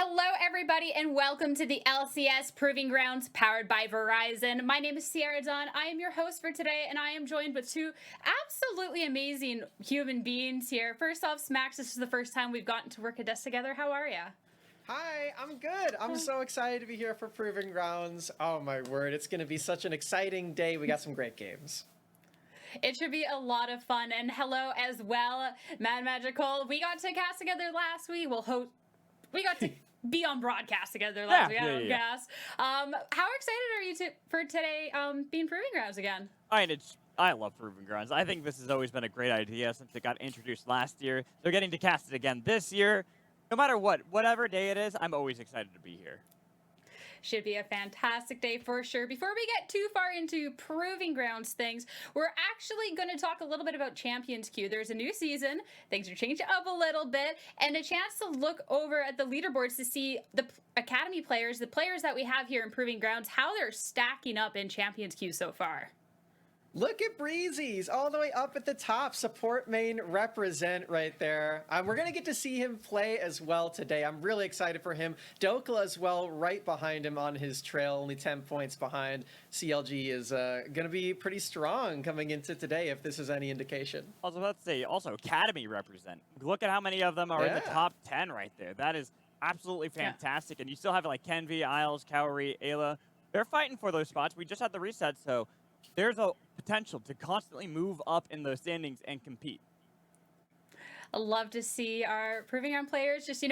Hello, everybody, and welcome to the LCS Proving Grounds powered by Verizon. My name is Sierra Dawn. I am your host for today, and I am joined with two absolutely amazing human beings here. First off, Smax, this is the first time we've gotten to work a desk together. How are ya? Hi, I'm good. I'm so excited to be here for Proving Grounds. Oh my word, it's going to be such an exciting day. We got some great games. It should be a lot of fun. And hello as well, Mad Magical. We got to cast together last week. We got to be on broadcast together last week. How excited are you for today being Proving Grounds again? I love Proving Grounds. I think this has always been a great idea since it got introduced last year. They're getting to cast it again this year. No matter whatever day it is, I'm always excited to be here. Should be a fantastic day for sure. Before we get too far into Proving Grounds things, we're actually going to talk a little bit about Champions Queue. There's a new season, things are changing up a little bit, and a chance to look over at the leaderboards to see the Academy players, the players that we have here in Proving Grounds, how they're stacking up in Champions Queue so far. Look at Breezy's all the way up at the top. Support main represent right there. We're going to get to see him play as well today. I'm really excited for him. Dokla as well right behind him on his trail, only 10 points behind. CLG is going to be pretty strong coming into today if this is any indication. Also, let's say, also Academy represent. Look at how many of them are in the top 10 right there. That is absolutely fantastic. And you still have like Kenvi, Isles, Cowrie, Ayla. They're fighting for those spots. We just had the reset, so there's a potential to constantly move up in those standings and compete. I love to see our Proving Ground players just,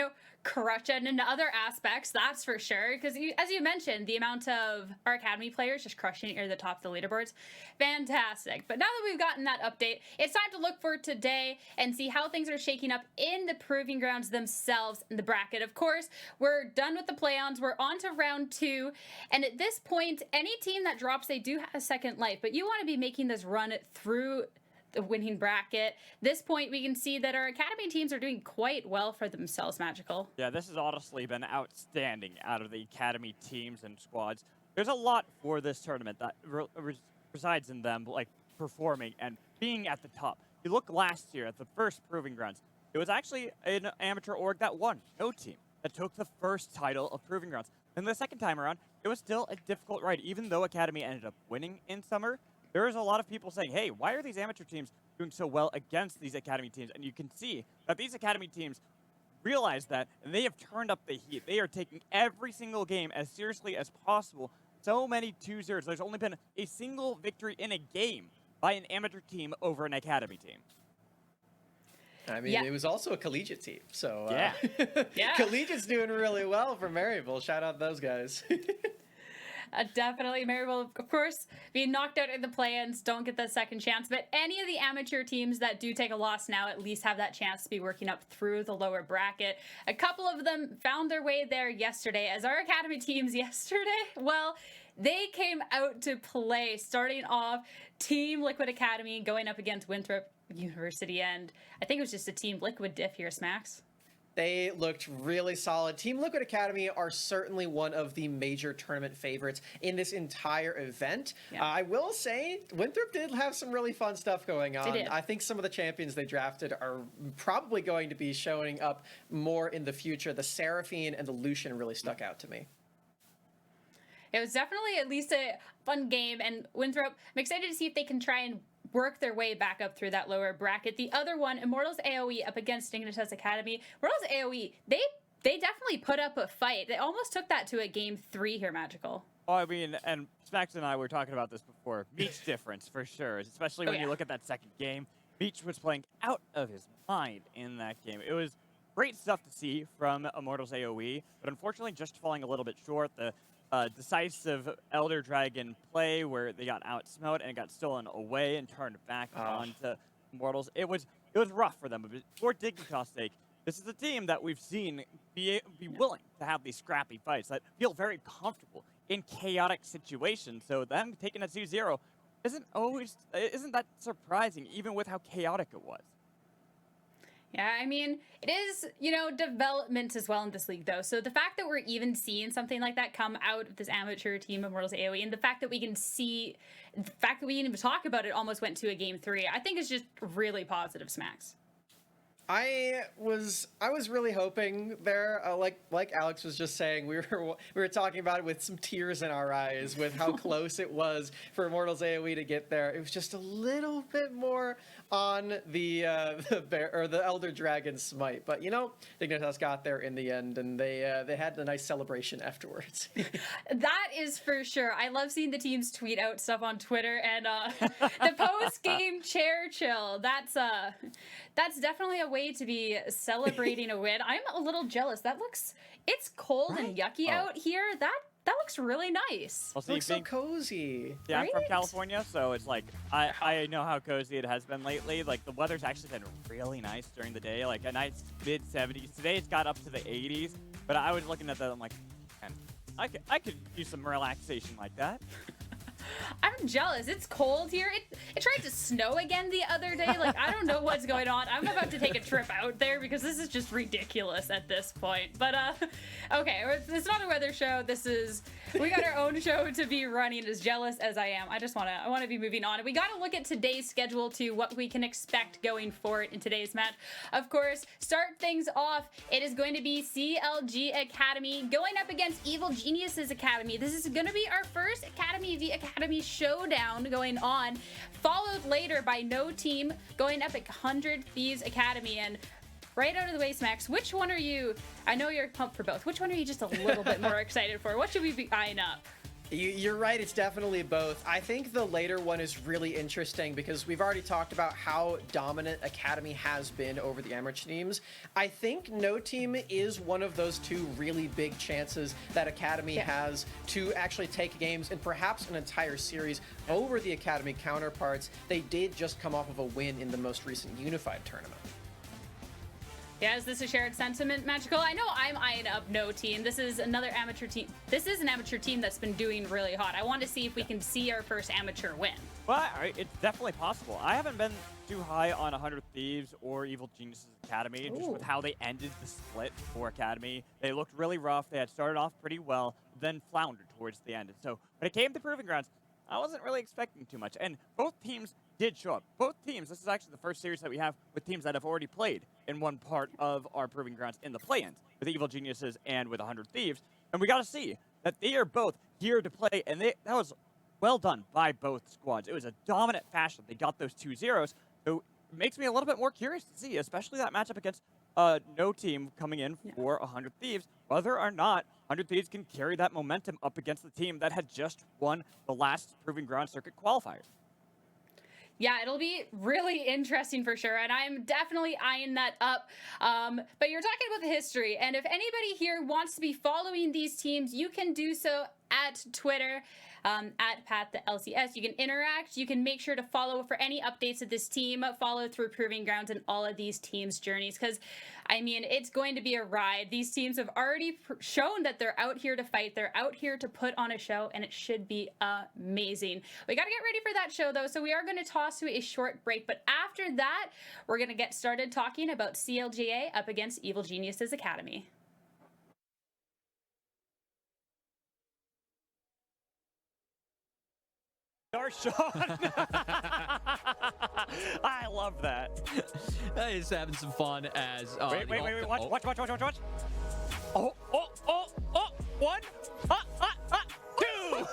crush it in other aspects, that's for sure. Because as you mentioned, the amount of our Academy players just crushing it near the top of the leaderboards, fantastic. But now that we've gotten that update, it's time to look for today and see how things are shaking up in the Proving Grounds themselves in the bracket. Of course, we're done with the play-ons. We're on to round 2. And at this point, any team that drops, they do have a second life. But you want to be making this run through the winning bracket. This point, we can see that our Academy teams are doing quite well for themselves, Magical. Yeah, this has honestly been outstanding out of the Academy teams and squads. There's a lot for this tournament that resides in them, like performing and being at the top. You look last year at the first Proving Grounds, it was actually an amateur org that won, no team, that took the first title of Proving Grounds. And the second time around, it was still a difficult ride, even though Academy ended up winning in summer. There is a lot of people saying, hey, why are these amateur teams doing so well against these Academy teams? And you can see that these Academy teams realize that, and they have turned up the heat. They are taking every single game as seriously as possible. So many 2-0s. There's only been a single victory in a game by an amateur team over an Academy team. I mean, It was also a collegiate team. So Yeah. Collegiate's doing really well for Maryville. Shout out those guys. Definitely. Maryville, of course, being knocked out in the play-ins, don't get the second chance. But any of the amateur teams that do take a loss now at least have that chance to be working up through the lower bracket. A couple of them found their way there yesterday. As our Academy teams yesterday, well, they came out to play, starting off Team Liquid Academy going up against Winthrop University. And I think it was just a Team Liquid diff here, Smax. They looked really solid. Team Liquid Academy are certainly one of the major tournament favorites in this entire event. Yeah. I will say, Winthrop did have some really fun stuff going on. I think some of the champions they drafted are probably going to be showing up more in the future. The Seraphine and the Lucian really stuck out to me. It was definitely at least a fun game, and Winthrop, I'm excited to see if they can try and work their way back up through that lower bracket. The other one, Immortals AoE up against Dignitas Academy. Immortals AoE, they definitely put up a fight. They almost took that to a game 3 here, Magical. Oh, I mean, and Smax and I were talking about this before. Meech difference, for sure, especially when you look at that second game. Meech was playing out of his mind in that game. It was great stuff to see from Immortals AoE, but unfortunately just falling a little bit short. The decisive Elder Dragon play where they got outsmote and it got stolen away and turned back onto Immortals. It was rough for them, but for Dignitas' sake, this is a team that we've seen be willing to have these scrappy fights that feel very comfortable in chaotic situations. So them taking a 2-0 isn't that surprising, even with how chaotic it was. Yeah, I mean, it is, development as well in this league, though. So the fact that we're even seeing something like that come out of this amateur team of Immortals AoE, and the fact that we can even talk about it almost went to a game 3, I think is just really positive, Smax. I was really hoping there, like Alex was just saying, we were talking about it with some tears in our eyes with how close it was for Immortals AoE to get there. It was just a little bit more on the bear or the Elder Dragon smite, but you know, Dignitas got there in the end, and they had a nice celebration afterwards. That is for sure. I love seeing the teams tweet out stuff on Twitter, and the post-game chair chill. That's definitely a way to be celebrating a win. I'm a little jealous. It's cold and yucky out here. That looks really nice. Also, It looks so cozy. Yeah, I'm from Right? California, so it's like I know how cozy it has been lately. Like the weather's actually been really nice during the day, like a nice mid-70s. Today it's got up to the 80s, but I was looking at that, I'm like, man, I could use some relaxation like that. I'm jealous. It's cold here. It tried to snow again the other day. Like, I don't know what's going on. I'm about to take a trip out there because this is just ridiculous at this point. But, okay, it's not a weather show. We got our own show to be running. As jealous as I am, I want to be moving on. We got to look at today's schedule to what we can expect going forward in today's match. Of course, start things off. It is going to be CLG Academy going up against Evil Geniuses Academy. This is going to be our first Academy v Academy showdown going on, followed later by No Team going up at 100 Thieves Academy. And right out of the way, Smacks, which one are you? I know you're pumped for both. Which one are you just a little bit more excited for? What should we be eyeing up? You're right, it's definitely both. I think the later one is really interesting because we've already talked about how dominant Academy has been over the amateur teams. I think No Team is one of those two really big chances that Academy has to actually take games and perhaps an entire series over the Academy counterparts. They did just come off of a win in the most recent Unified tournament. Yeah, is this a shared sentiment, Magical? I know I'm eyeing up No Team. This is another amateur team. This is an amateur team that's been doing really hot. I want to see if we can see our first amateur win. Well, it's definitely possible. I haven't been too high on 100 Thieves or Evil Geniuses Academy, just with how they ended the split for Academy. They looked really rough. They had started off pretty well, then floundered towards the end. And so when it came to Proving Grounds, I wasn't really expecting too much. And both teams did show up. Both teams, this is actually the first series that we have with teams that have already played in one part of our Proving Grounds in the play-ins, with Evil Geniuses and with 100 Thieves. And we got to see that they are both here to play, and that was well done by both squads. It was a dominant fashion. They got those 2-0s, so it makes me a little bit more curious to see, especially that matchup against No Team coming in for 100 Thieves, whether or not 100 Thieves can carry that momentum up against the team that had just won the last Proving Ground Circuit qualifiers. Yeah, it'll be really interesting for sure, and I'm definitely eyeing that up. But you're talking about the history, and if anybody here wants to be following these teams, you can do so at Twitter, at Pat the LCS. You can interact. You can make sure to follow for any updates of this team. Follow through Proving Grounds and all of these teams' journeys, because I mean, it's going to be a ride. These teams have already shown that they're out here to fight. They're out here to put on a show, and it should be amazing. We got to get ready for that show, though, so we are going to toss to a short break. But after that, we're going to get started talking about CLGA up against Evil Geniuses Academy. Darshan! I love that. He's having some fun as... wait, watch. Oh, one, two!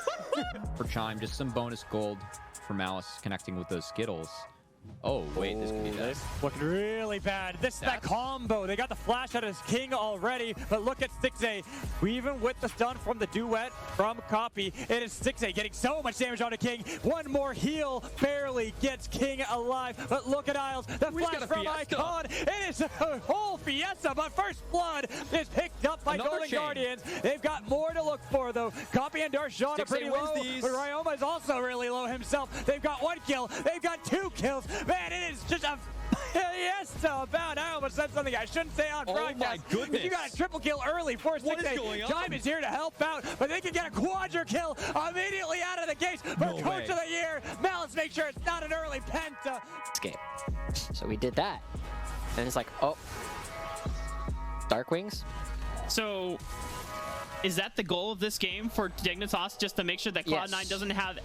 For Chime, just some bonus gold for Malice connecting with those Skittles. Oh, wait, this could be this that. looking really bad. This is that combo. They got the flash out of his king already, but look at 6A. Even with the stun from the duet from Copy, it is 6A getting so much damage on a king. One more heal barely gets King alive, but look at Isles. The flash from Icon. It is a whole fiesta, but First Blood is picked up by Golden Guardians. They've got more to look for, though. Copy and Darshan are pretty low, but Ryoma is also really low himself. They've got 1 kill. They've got 2 kills. Man, it is just a fiesta about. I almost said something I shouldn't say on broadcast. Oh my goodness. If you got a triple kill early for 6A, Chime is here to help out, but they can get a quadra kill immediately out of the gates. But Coach of the Year, Malice, make sure it's not an early penta. Escape. So we did that. And it's like, oh, Darkwings? So Is that the goal of this game for Dignitas, just to make sure that Cloud9 Yes. doesn't have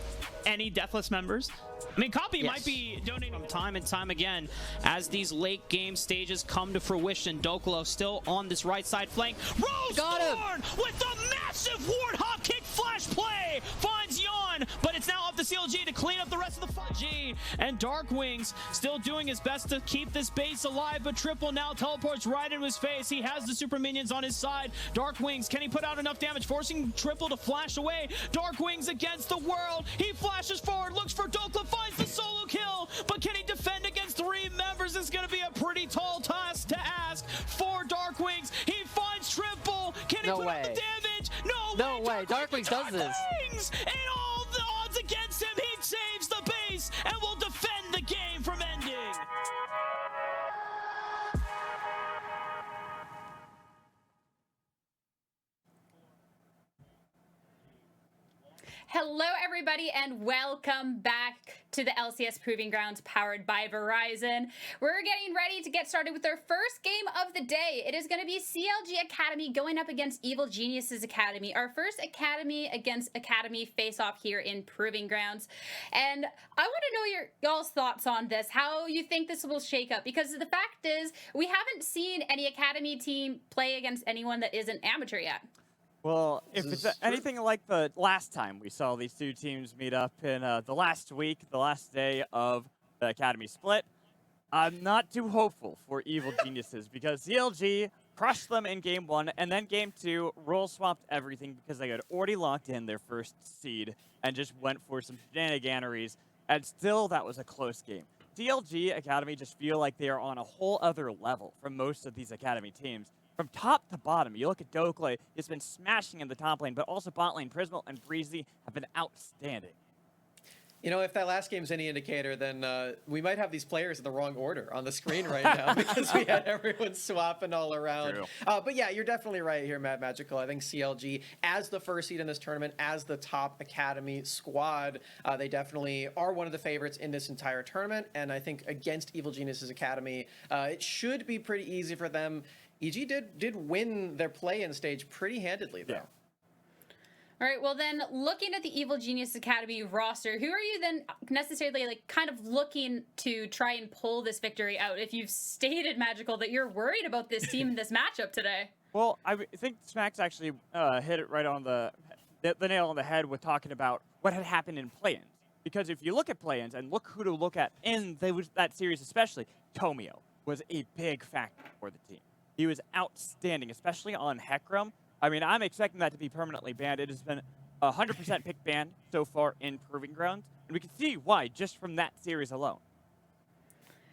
any deathless members? I mean, Copy Yes. might be donating time and time again as these late game stages come to fruition. Dokolo still on this right side flank. Rosethorn with the massive Warthog kick flash play finds Yawn, but it's now up to CLG to clean up the rest of the 5G. And Darkwings still doing his best to keep this base alive, but Triple now teleports right into his face. He has the super minions on his side. Darkwings, can he put out enough damage, forcing Triple to flash away? Darkwings against the world. He flashes forward, looks for Dokla, finds the solo kill, but can he defend against 3 members? It's going to be a pretty tall task to ask for Darkwings. He finds Triple. Can he No put out the way. damage? No way. Darkwings does this. Darkwings! And all the odds against him. He saves the base and will defend the game from ending. Hello, everybody, and welcome back to the LCS Proving Grounds powered by Verizon. We're getting ready to get started with our first game of the day. It is going to be CLG Academy going up against Evil Geniuses Academy, our first Academy against Academy face-off here in Proving Grounds. And I want to know y'all's thoughts on this, how you think this will shake up, because the fact is we haven't seen any Academy team play against anyone that isn't amateur yet. Well, if it's anything like the last time we saw these two teams meet up in the last week, the last day of the Academy split, I'm not too hopeful for Evil Geniuses because CLG crushed them in Game 1, and then Game 2 roll swapped everything because they had already locked in their first seed and just went for some shenaniganeries, and still that was a close game. CLG Academy just feel like they are on a whole other level from most of these Academy teams. From top to bottom, you look at Dokle, he's been smashing in the top lane, but also bot lane, Prismal and Breezy have been outstanding. You know, if that last game's any indicator, then we might have these players in the wrong order on the screen right now because we had everyone swapping all around. But yeah, you're definitely right here, Mad Magical. I think CLG, as the first seed in this tournament, as the top Academy squad, they definitely are one of the favorites in this entire tournament. And I think against Evil Geniuses Academy, it should be pretty easy for them. EG did win their play-in stage pretty handedly, though. Yeah. All right, well then, looking at the Evil Genius Academy roster, who are you then necessarily kind of looking to try and pull this victory out? If you've stated, Magical, that you're worried about this team in this matchup today. Well, I think Smack's actually hit it right on the nail on the head with talking about what had happened in play-ins. Because if you look at play-ins and look who to look at in that series especially, Tomio was a big factor for the team. He was outstanding, especially on Hecarim. I mean, I'm expecting that to be permanently banned. It has been 100% pick ban so far in Proving Grounds, and we can see why just from that series alone.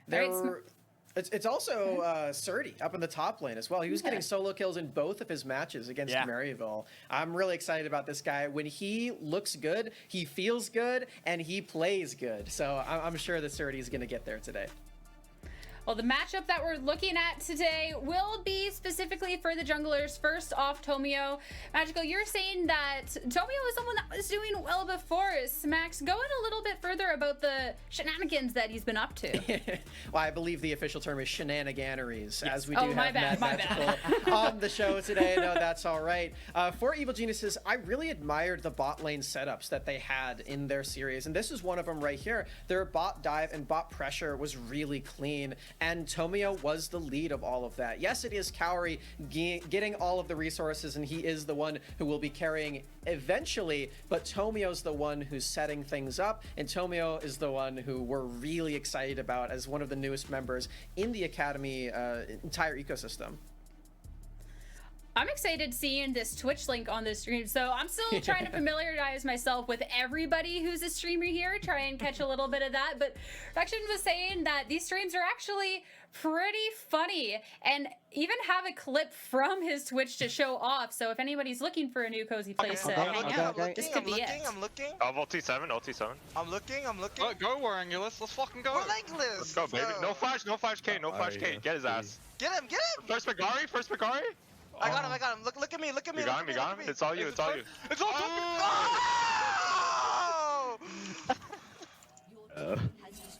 It's also Surdy up in the top lane as well. He was getting solo kills in both of his matches against Maryville. I'm really excited about this guy. When he looks good, he feels good, and he plays good. So I'm sure that Surdy is going to get there today. Well, the matchup that we're looking at today will be specifically for the junglers. First off, Tomio. Magical, you're saying that Tomio is someone that was doing well before. Max, go in a little bit further about the shenanigans that he's been up to. Well, I believe the official term is shenaniganeries, as we do have my bad. Magical on the show today. No, that's all right. For Evil Geniuses, I really admired the bot lane setups that they had in their series, and this is one of them right here. Their bot dive and bot pressure was really clean, and Tomio was the lead of all of that. Yes, it is Cowrie getting all of the resources, and he is the one who will be carrying eventually, but Tomio's the one who's setting things up, and Tomio is the one who we're really excited about as one of the newest members in the Academy entire ecosystem. I'm excited seeing this Twitch link on this stream. So I'm still trying to familiarize myself with everybody who's a streamer here, try and catch a little bit of that. But Rection was saying that these streams are actually pretty funny and even have a clip from his Twitch to show off. So if anybody's looking for a new cozy place to hang out, this could be it. I'm looking. LT7. I'm looking. Go, Warangulus. Let's fucking go. Warangulus. Let's go, baby. No flash, no 5K, no 5K. Get his ass. Get him. First Magari. I got him. Look at me. You got him. It's all you. It's all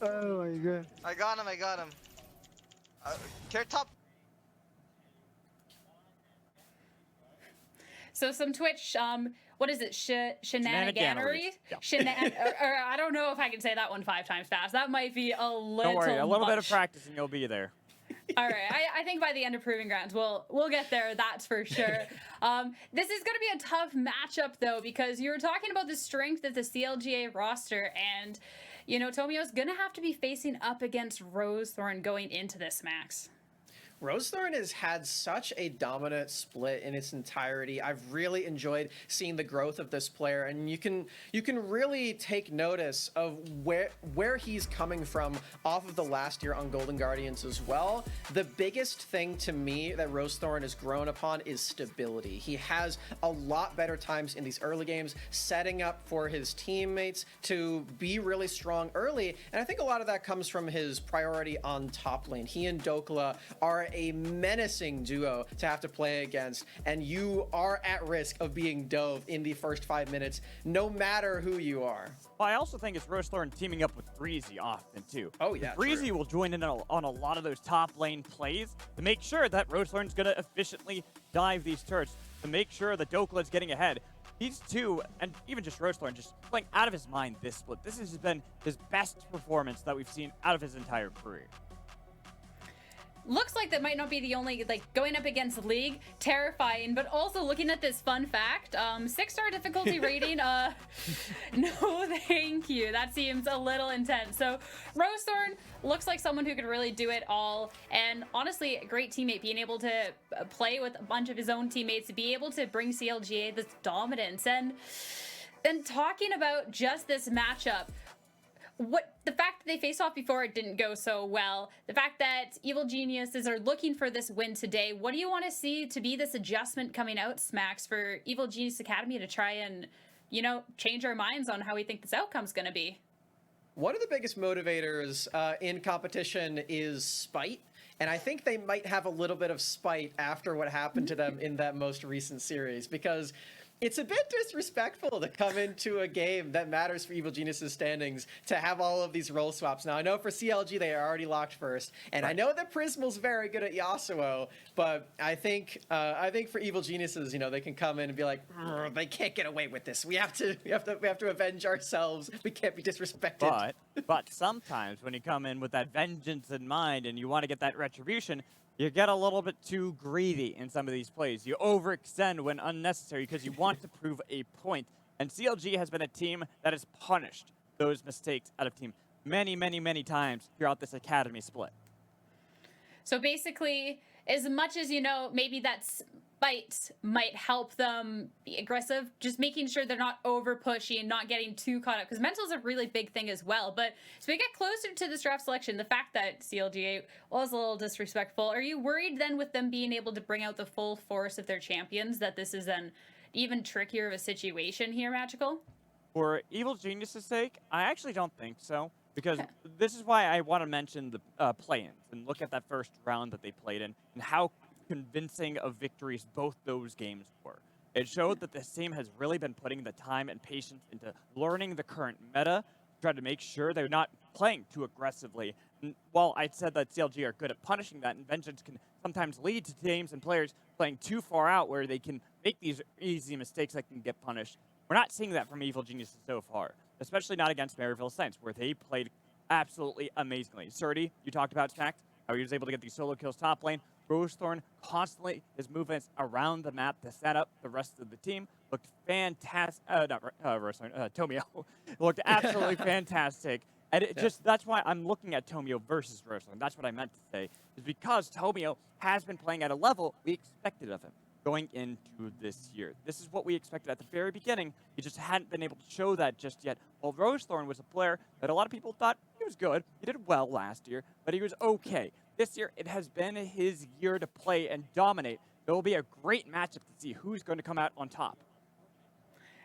Oh my god. I got him. Care top. So some Twitch, what is it? Shenaniganery? Yeah. Or I don't know if I can say that one 5 times fast. That might be a little Don't worry, a little bit of much. practice and you'll be there. All right, I think by the end of Proving Grounds, we'll get there. That's for sure. This is going to be a tough matchup though, because you were talking about the strength of the CLGA roster, and you know Tomio's going to have to be facing up against Rosethorn going into this, Max. Rosethorn has had such a dominant split in its entirety. I've really enjoyed seeing the growth of this player, and you can really take notice of where he's coming from off of the last year on Golden Guardians as well. The biggest thing to me that Rosethorn has grown upon is stability. He has a lot better times in these early games, setting up for his teammates to be really strong early, and I think a lot of that comes from his priority on top lane. He and Dokla are a menacing duo to have to play against, and you are at risk of being dove in the first 5 minutes, no matter who you are. Well, I also think it's Rosethorn teaming up with Breezy often, too. Oh, yeah, Breezy true. will join in on a lot of those top lane plays to make sure that Rosethorn's going to efficiently dive these turrets, to make sure that Dokla's getting ahead. These two, and even just Rosethorn, just playing out of his mind this split. This has been his best performance that we've seen out of his entire career. Looks like that might not be the only, like, going up against League, terrifying, but also looking at this fun fact, 6-star difficulty rating, no thank you. That seems a little intense. So Rosethorn looks like someone who could really do it all, and honestly, a great teammate, being able to play with a bunch of his own teammates, to be able to bring CLGA this dominance. And then talking about just this matchup, the fact that they faced off before it didn't go so well, the fact that Evil Geniuses are looking for this win today, what do you want to see to be this adjustment coming out, Smacks, for Evil Genius Academy to try and, you know, change our minds on how we think this outcome's going to be? One of the biggest motivators in competition is spite. And I think they might have a little bit of spite after what happened to them in that most recent series, because it's a bit disrespectful to come into a game that matters for Evil Genius's standings to have all of these role swaps. Now, I know for CLG, they are already locked first, and I know that Prismal's very good at Yasuo, but I think for Evil Geniuses, you know, they can come in and be like, they can't get away with this. We have to avenge ourselves. We can't be disrespected. But sometimes when you come in with that vengeance in mind and you want to get that retribution, you get a little bit too greedy in some of these plays. You overextend when unnecessary because you want to prove a point. And CLG has been a team that has punished those mistakes out of team many, many, many times throughout this academy split. So basically, as much as, you know, maybe that's spite might help them be aggressive, just making sure they're not over pushing, not getting too caught up, because mental is a really big thing as well. But as we get closer to this draft selection, the fact that CLGA was a little disrespectful, are you worried then with them being able to bring out the full force of their champions that this is an even trickier of a situation here, Magical? For Evil Genius's sake, I actually don't think so, because this is why I want to mention the play-ins and look at that first round that they played in and how convincing of victories both those games were. It showed that this team has really been putting the time and patience into learning the current meta, trying to make sure they're not playing too aggressively. And while I said that CLG are good at punishing that, and vengeance can sometimes lead to teams and players playing too far out where they can make these easy mistakes that can get punished. We're not seeing that from Evil Geniuses so far, especially not against Maryville Saints, where they played absolutely amazingly. Surdy, you talked about Smack, how he was able to get these solo kills top lane. Rosethorn constantly, his movements around the map to set up the rest of the team looked fantastic. Tomio looked absolutely fantastic. And that's why I'm looking at Tomio versus Rosethorn. That's what I meant to say, is because Tomio has been playing at a level we expected of him going into this year. This is what we expected at the very beginning. He just hadn't been able to show that just yet. While Rosethorn was a player that a lot of people thought he was good. He did well last year, but he was okay. This year, it has been his year to play and dominate. It will be a great matchup to see who's going to come out on top.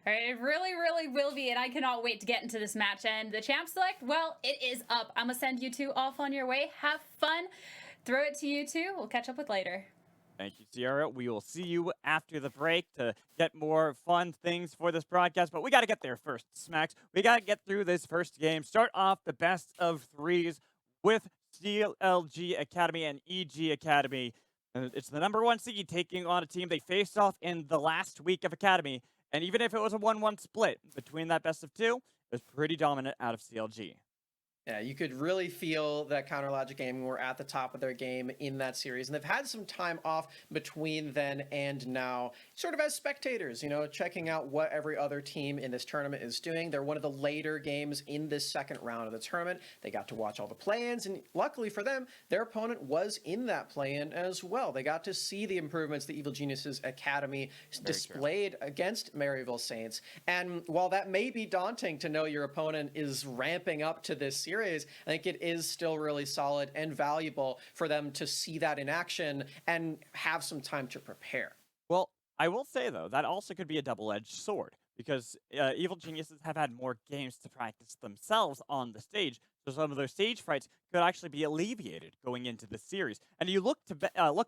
All right, it really, really will be, and I cannot wait to get into this match. And the champ select, well, it is up. I'm going to send you two off on your way. Have fun. Throw it to you two. We'll catch up with later. Thank you, Sierra. We will see you after the break to get more fun things for this broadcast, but we got to get there first, Smacks. We got to get through this first game. Start off the best of threes with CLG Academy and EG Academy. And it's the #1 seed taking on a team they faced off in the last week of Academy. And even if it was a 1-1 split between that best of 2, it was pretty dominant out of CLG. Yeah, you could really feel that Counter Logic Gaming were at the top of their game in that series. And they've had some time off between then and now, sort of as spectators, you know, checking out what every other team in this tournament is doing. They're one of the later games in this second round of the tournament. They got to watch all the play-ins, and luckily for them, their opponent was in that play-in as well. They got to see the improvements the Evil Geniuses Academy displayed against Maryville Saints. And while that may be daunting to know your opponent is ramping up to this series, I think it is still really solid and valuable for them to see that in action and have some time to prepare. Well, I will say, though, that also could be a double-edged sword, because Evil Geniuses have had more games to practice themselves on the stage, so some of those stage frights could actually be alleviated going into the series. And you look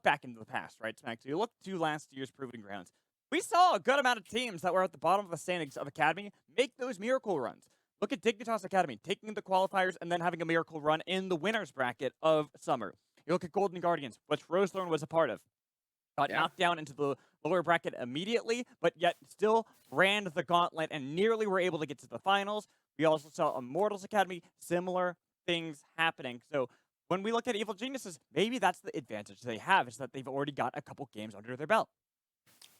back into the past, right, Smack? So you look to last year's Proving Grounds. We saw a good amount of teams that were at the bottom of the standings of Academy make those miracle runs. Look at Dignitas Academy, taking the qualifiers and then having a miracle run in the winner's bracket of Summer. You look at Golden Guardians, which Rosethorn was a part of. Got knocked down into the lower bracket immediately, but yet still ran the gauntlet and nearly were able to get to the finals. We also saw Immortals Academy, similar things happening. So when we look at Evil Geniuses, maybe that's the advantage they have, is that they've already got a couple games under their belt.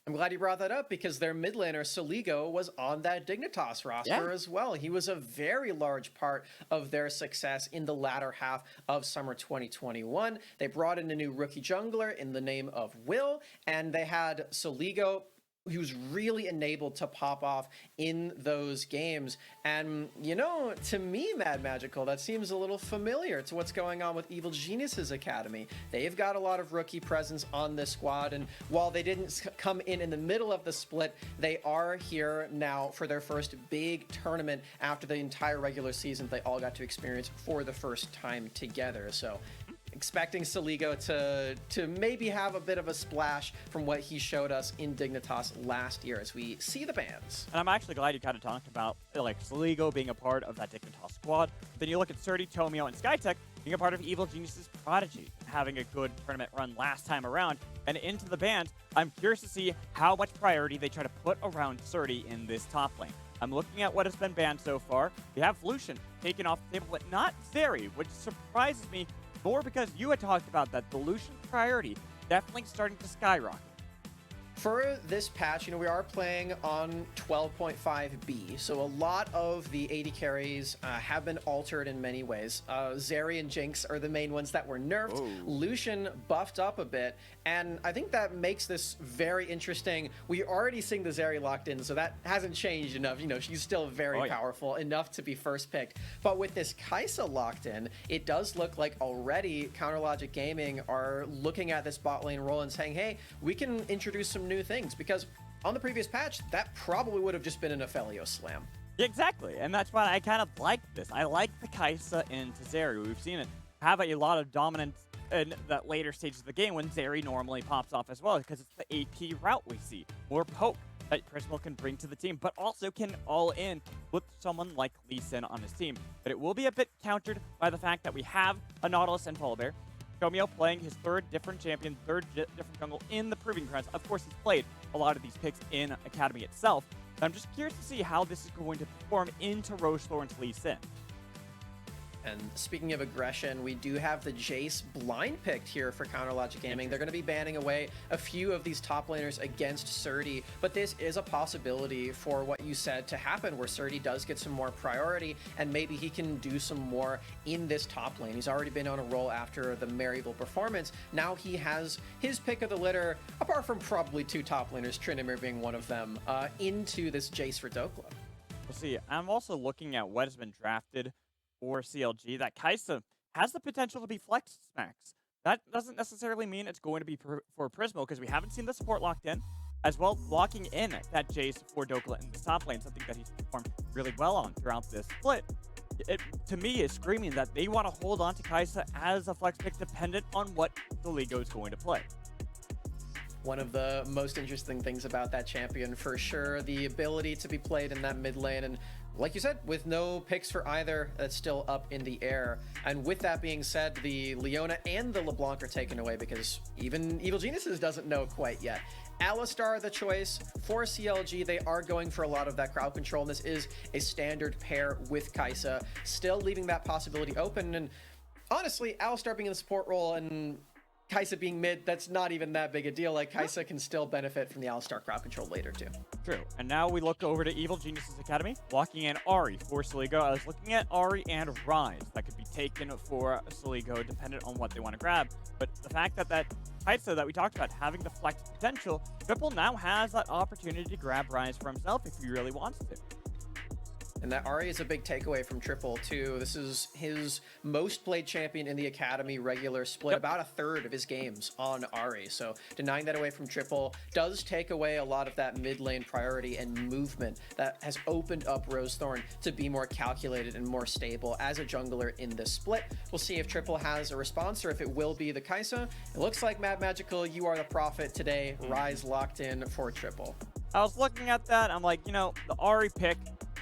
I'm glad you brought that up, because their mid laner, Soligo, was on that Dignitas roster as well. He was a very large part of their success in the latter half of summer 2021. They brought in a new rookie jungler in the name of Will, and they had Soligo, he was really enabled to pop off in those games. And, you know, to me, Mad Magical, that seems a little familiar to what's going on with Evil Geniuses Academy. They've got a lot of rookie presence on this squad, and while they didn't come in the middle of the split, they are here now for their first big tournament after the entire regular season they all got to experience for the first time together. So expecting Soligo to maybe have a bit of a splash from what he showed us in Dignitas last year as we see the bans. And I'm actually glad you kind of talked about like Soligo being a part of that Dignitas squad. Then you look at Surdy, Tomio, and Skytech being a part of Evil Geniuses Prodigy, having a good tournament run last time around. And into the bans, I'm curious to see how much priority they try to put around Surdy in this top lane. I'm looking at what has been banned so far. We have Lucian taken off the table, but not Zeri, which surprises me more because you had talked about that the Lucian priority definitely starting to skyrocket. For this patch, you know, we are playing on 12.5b, so a lot of the AD carries have been altered in many ways. Zeri and Jinx are the main ones that were nerfed. Whoa. Lucian buffed up a bit, and I think that makes this very interesting. We're already seeing the Zeri locked in, so that hasn't changed enough. You know, she's still very powerful, enough to be first picked. But with this Kai'Sa locked in, it does look like already Counter Logic Gaming are looking at this bot lane role and saying, hey, we can introduce some new things, because on the previous patch, that probably would have just been an Ophelio slam. Exactly, and that's why I kind of like this. I like the Kai'Sa into Zeri. We've seen it have a lot of dominance in that later stages of the game when Zeri normally pops off as well, because it's the AP route we see. More poke that Prismal can bring to the team, but also can all in with someone like Lee Sin on his team. But it will be a bit countered by the fact that we have a Nautilus and Polar Bear. Tomio playing his third different champion, different jungle in the Proving Grounds. Of course, he's played a lot of these picks in Academy itself. But I'm just curious to see how this is going to perform into Rosethorn's Lee Sin. And speaking of aggression, we do have the Jace blind picked here for Counter Logic Gaming. They're going to be banning away a few of these top laners against Surdy, but this is a possibility for what you said to happen, where Surdy does get some more priority, and maybe he can do some more in this top lane. He's already been on a roll after the Maryville performance. Now he has his pick of the litter, apart from probably two top laners, Tryndamere being one of them, into this Jace for Dokla. We'll see. I'm also looking at what has been drafted for CLG. That Kai'Sa has the potential to be flex smacks. That doesn't necessarily mean it's going to be for Prismo, because we haven't seen the support locked in, as well locking in that Jace for Dokla in the top lane, something that he's performed really well on throughout this split. It, to me, is screaming that they want to hold on to Kai'Sa as a flex pick dependent on what the Ligo is going to play. one of the most interesting things about that champion for sure. The ability to be played in that mid lane, and like you said, with no picks for either, that's still up in the air. And with that being said, the Leona and the LeBlanc are taken away because even Evil Geniuses doesn't know quite yet. Alistar the choice for CLG. They are going for a lot of that crowd control, and this is a standard pair with Kai'Sa, still leaving that possibility open. And honestly, Alistar being in the support role and Kai'Sa being mid, that's not even that big a deal. Like, Kai'Sa can still benefit from the Alistar crowd control later, too. True. And now we look over to Evil Geniuses Academy, walking in Ahri for Saligo. I was looking at Ahri and Rise that could be taken for Saligo, dependent on what they want to grab. But the fact that Kai'Sa that we talked about having the flex potential, Triple now has that opportunity to grab Rise for himself if he really wants to. And that Ahri is a big takeaway from Triple, too. This is his most played champion in the Academy regular split, about a third of his games on Ahri. So denying that away from Triple does take away a lot of that mid lane priority and movement that has opened up Rosethorn to be more calculated and more stable as a jungler in this split. We'll see if Triple has a response or if it will be the Kai'Sa. It looks like Mad Magical, you are the prophet today. Rise locked in for Triple. I was looking at that, I'm like, you know, the Ahri pick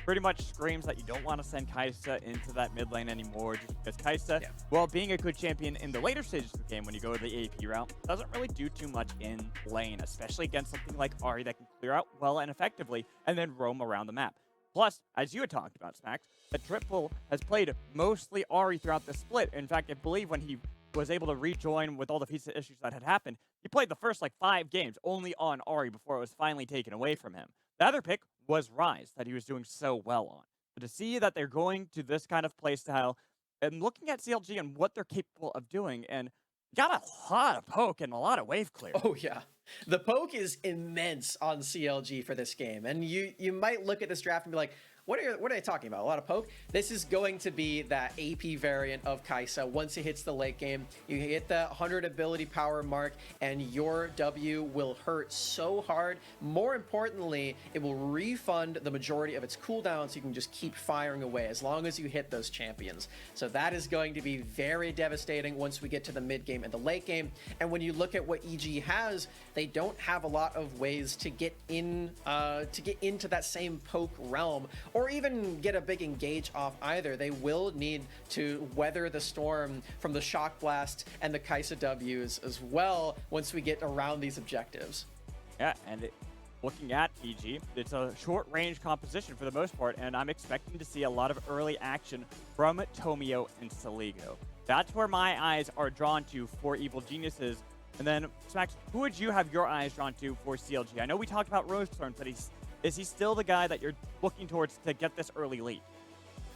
pretty much screams that you don't want to send Kai'Sa into that mid lane anymore, just because Kai'Sa, well, being a good champion in the later stages of the game when you go to the AP route, doesn't really do too much in lane, especially against something like Ahri that can clear out well and effectively and then roam around the map. Plus, as you had talked about, Smack, the Triple has played mostly Ahri throughout the split. In fact, I believe when he was able to rejoin with all the pizza issues that had happened, he played the first like 5 games only on Ahri before it was finally taken away from him. The other pick was Rise that he was doing so well on. But to see that they're going to this kind of playstyle and looking at CLG and what they're capable of doing, and got a lot of poke and a lot of wave clear. Oh yeah, the poke is immense on CLG for this game, and you might look at this draft and be like, what are they talking about? A lot of poke? This is going to be that AP variant of Kai'Sa. Once it hits the late game, you hit the 100 ability power mark, and your W will hurt so hard. More importantly, it will refund the majority of its cooldown, so you can just keep firing away as long as you hit those champions. So that is going to be very devastating once we get to the mid game and the late game. And when you look at what EG has, they don't have a lot of ways to get into that same poke realm, or even get a big engage off either. They will need to weather the storm from the Shock Blast and the Kai'Sa Ws as well once we get around these objectives. Yeah, and looking at EG, it's a short-range composition for the most part, and I'm expecting to see a lot of early action from Tomio and Saligo. That's where my eyes are drawn to for Evil Geniuses. And then, Smax, who would you have your eyes drawn to for CLG? I know we talked about Rosethorn, but is he still the guy that you're looking towards to get this early lead?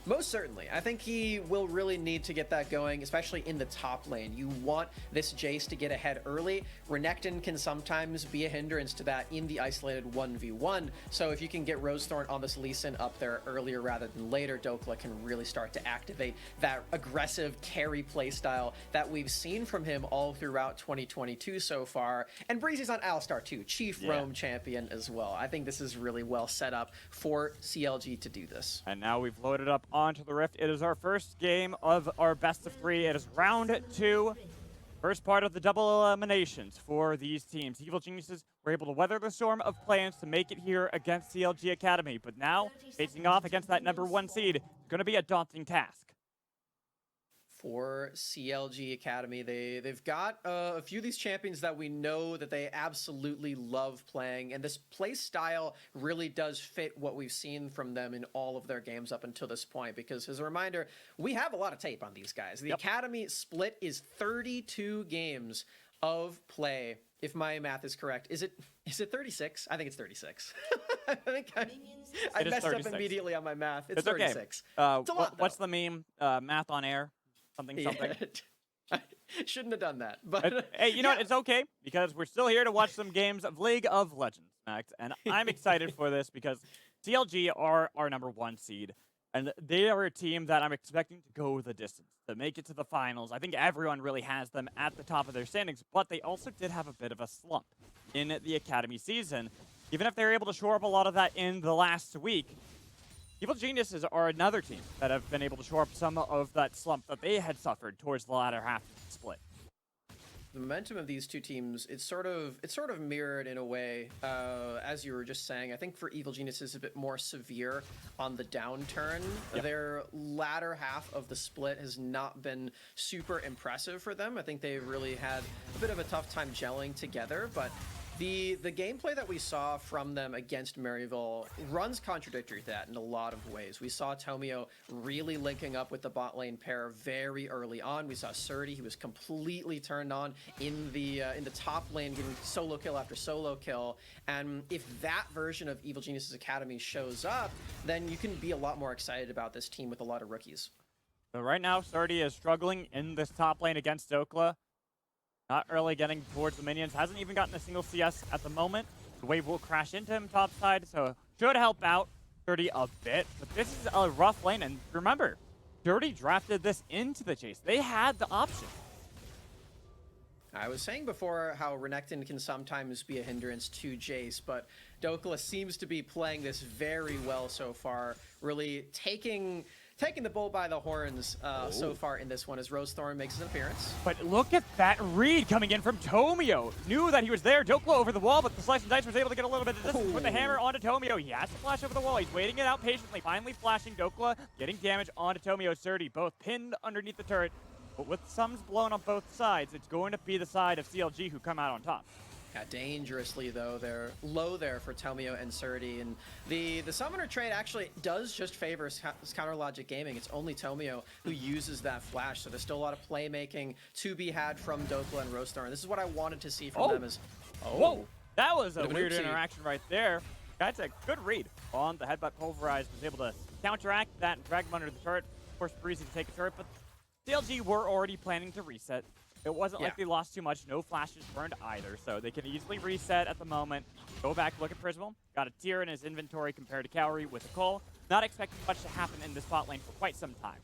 Most certainly. I think he will really need to get that going, especially in the top lane. You want this Jace to get ahead early. Renekton can sometimes be a hindrance to that in the isolated 1v1. So if you can get Rosethorn on this Lee Sin up there earlier rather than later, Dokla can really start to activate that aggressive carry playstyle that we've seen from him all throughout 2022 so far. And Breezy's on Alistar too, Chief Roam champion as well. I think this is really well set up for CLG to do this. And now we've loaded up onto the Rift. It is our first game of our best of 3. It is round 2. First part of the double eliminations for these teams. Evil Geniuses were able to weather the storm of plans to make it here against CLG Academy, but now facing off against that #1 seed is going to be a daunting task. For CLG Academy, they've got a few of these champions that we know that they absolutely love playing, and this play style really does fit what we've seen from them in all of their games up until this point, because as a reminder, we have a lot of tape on these guys. The Academy split is 32 games of play, if my math is correct. Is it 36? I think it's 36. I think I messed 36. up immediately on my math. It's okay. 36. It's a lot, what's the meme? Math on air? Something. I shouldn't have done that, but hey, you know what? It's okay, because we're still here to watch some games of League of Legends, Max, and I'm excited for this because CLG are our #1 seed, and they are a team that I'm expecting to go the distance, to make it to the finals. I think everyone really has them at the top of their standings, but they also did have a bit of a slump in the Academy season. Even if they're able to shore up a lot of that in the last week, Evil Geniuses are another team that have been able to shore up some of that slump that they had suffered towards the latter half of the split. the momentum of these two teams, it's sort of mirrored in a way, as you were just saying. I think for Evil Genius is a bit more severe on the downturn. Yep. Their latter half of the split has not been super impressive for them. I think they've really had a bit of a tough time gelling together, but the gameplay that we saw from them against Maryville runs contradictory to that in a lot of ways. We saw Tomio really linking up with the bot lane pair very early on. We saw Surdy, he was completely turned on in the top lane, getting solo kill after solo kill. And if that version of Evil Genius's Academy shows up, then you can be a lot more excited about this team with a lot of rookies. So right now, Surdy is struggling in this top lane against Dokla. Not really getting towards the minions. Hasn't even gotten a single CS at the moment. The wave will crash into him top side, so should help out Dirty a bit. But this is a rough lane, and remember, Dirty drafted this into the chase. They had the option. I was saying before how Renekton can sometimes be a hindrance to Jace, but Dokla seems to be playing this very well so far, really taking the bull by the horns so far in this one as Rosethorn makes his appearance. But look at that read coming in from Tomio. Knew that he was there. Dokla over the wall, but the Slice and Dice was able to get a little bit of distance with the hammer onto Tomio. He has to flash over the wall. He's waiting it out patiently, finally flashing. Dokla getting damage onto Tomio. Surdy both pinned underneath the turret. But with sums blown on both sides, it's going to be the side of CLG who come out on top. Yeah, dangerously though, they're low there for Tomio and Surdy, and the Summoner trade actually does just favor Counter Logic Gaming. It's only Tomio who uses that flash, so there's still a lot of playmaking to be had from Dokla and Rostar, and this is what I wanted to see from them is... Whoa! That was a weird oopsie. interaction right there. That's a good read on the headbutt pulverized. Was able to counteract that and drag him under the turret. Of course, Breezy to take a turret, but CLG were already planning to reset. It wasn't like they lost too much. No flashes burned either, so they can easily reset at the moment. Go back, look at Prismal. Got a tier in his inventory compared to Cowrie with a Cole. Not expecting much to happen in this bot lane for quite some time.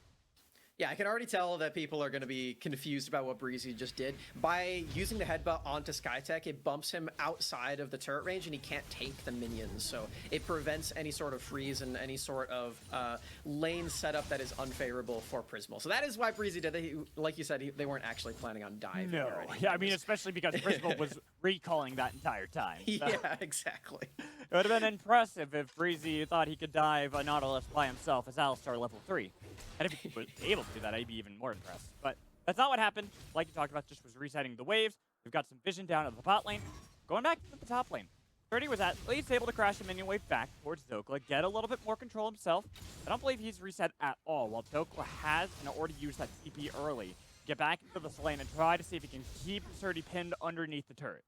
Yeah, I can already tell that people are going to be confused about what Breezy just did. By using the headbutt onto Skytech, it bumps him outside of the turret range and he can't take the minions. So it prevents any sort of freeze and any sort of lane setup that is unfavorable for Prismal. So that is why Breezy did it. Like you said, they weren't actually planning on diving. No, yeah, I mean, especially because Prismal was recalling that entire time. So. Yeah, exactly. It would have been impressive if Breezy thought he could dive a Nautilus by himself as Alistar level 3. And if he was able to do that, I'd be even more impressed. But that's not what happened. Like you talked about, just was resetting the waves. We've got some vision down at the bot lane. Going back to the top lane. 30 was at least able to crash a minion wave back towards Dokla, get a little bit more control himself. I don't believe he's reset at all, while Dokla has already used that TP early. Get back into this lane and try to see if he can keep Surdy pinned underneath the turret.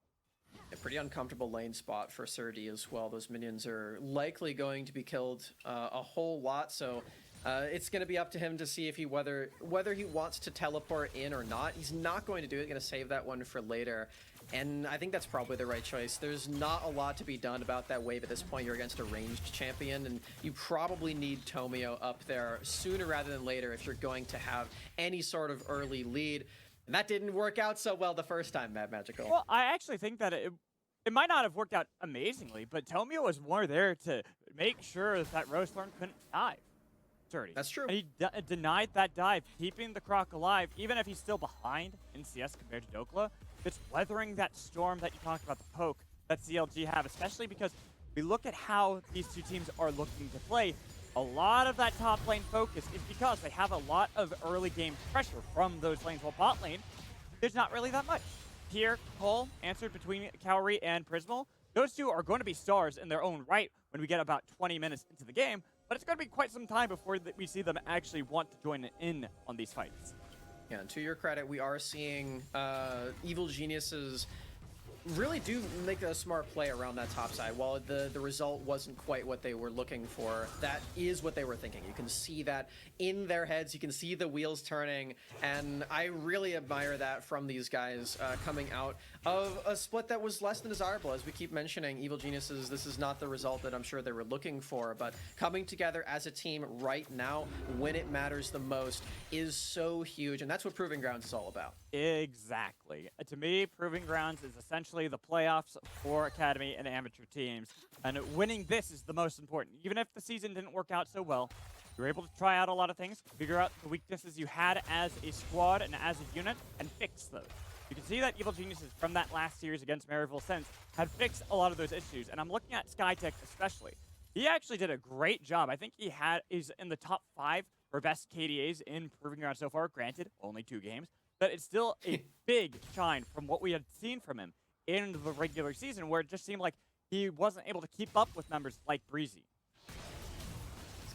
A pretty uncomfortable lane spot for Surdy as well. Those minions are likely going to be killed a whole lot, so it's going to be up to him to see if he whether he wants to teleport in or not. He's not going to do it. Going to save that one for later. And I think that's probably the right choice. There's not a lot to be done about that wave at this point. You're against a ranged champion, and you probably need Tomio up there sooner rather than later if you're going to have any sort of early lead. And that didn't work out so well the first time, Mad Magical. Well, I actually think that it might not have worked out amazingly, but Tomio was more there to make sure that Rosethorn couldn't dive. Surdy. That's true. And he denied that dive, keeping the Croc alive, even if he's still behind in CS compared to Dokla. It's weathering that storm that you talked about, the poke that CLG have, especially because we look at how these two teams are looking to play. A lot of that top lane focus is because they have a lot of early game pressure from those lanes, while bot lane, there's not really that much. Here, Cole answered between Cowrie and Prismal. Those two are going to be stars in their own right when we get about 20 minutes into the game, but it's going to be quite some time before we see them actually want to join in on these fights. Yeah, and to your credit, we are seeing Evil Geniuses really do make a smart play around that top side. While the result wasn't quite what they were looking for, that is what they were thinking. You can see that in their heads. You can see the wheels turning, and I really admire that from these guys coming out of a split that was less than desirable. As we keep mentioning, Evil Geniuses, this is not the result that I'm sure they were looking for, but coming together as a team right now when it matters the most is so huge, and that's what Proving Grounds is all about. Exactly. To me, Proving Grounds is essentially the playoffs for Academy and amateur teams, and winning this is the most important. Even if the season didn't work out so well, you were able to try out a lot of things, figure out the weaknesses you had as a squad and as a unit, and fix those. You can see that Evil Geniuses from that last series against Maryville Sense had fixed a lot of those issues, and I'm looking at Skytech especially. He actually did a great job. I think he's in the top 5 for best KDAs in Proving Ground so far. Granted, only 2 games, but it's still a big shine from what we had seen from him in the regular season, where it just seemed like he wasn't able to keep up with members like Breezy.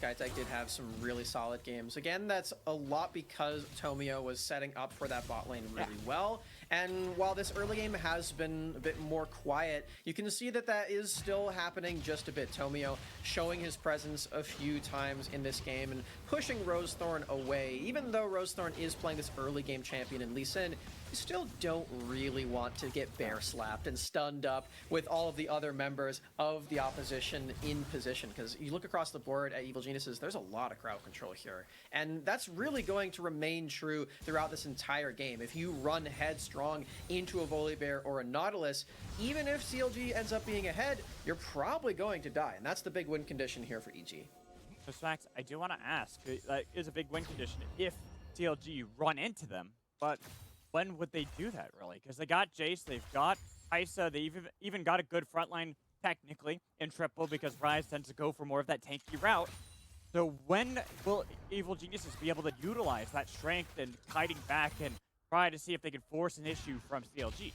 Skytech did have some really solid games. Again, that's a lot because Tomio was setting up for that bot lane really well. And while this early game has been a bit more quiet, you can see that that is still happening just a bit. Tomio showing his presence a few times in this game and pushing Rosethorn away. Even though Rosethorn is playing this early game champion in Lee Sin, you still don't really want to get bear slapped and stunned up with all of the other members of the opposition in position, because you look across the board at Evil Geniuses, there's a lot of crowd control here, and that's really going to remain true throughout this entire game. If you run headstrong into a Volibear or a Nautilus, even if CLG ends up being ahead, you're probably going to die, and that's the big win condition here for EG. So Smax, I do want to ask, that is a big win condition if CLG run into them, but when would they do that, really? Because they got Jace, they've got Isa, they even got a good front line, technically, in triple, because Rise tends to go for more of that tanky route. So when will Evil Geniuses be able to utilize that strength and kiting back and try to see if they can force an issue from CLG?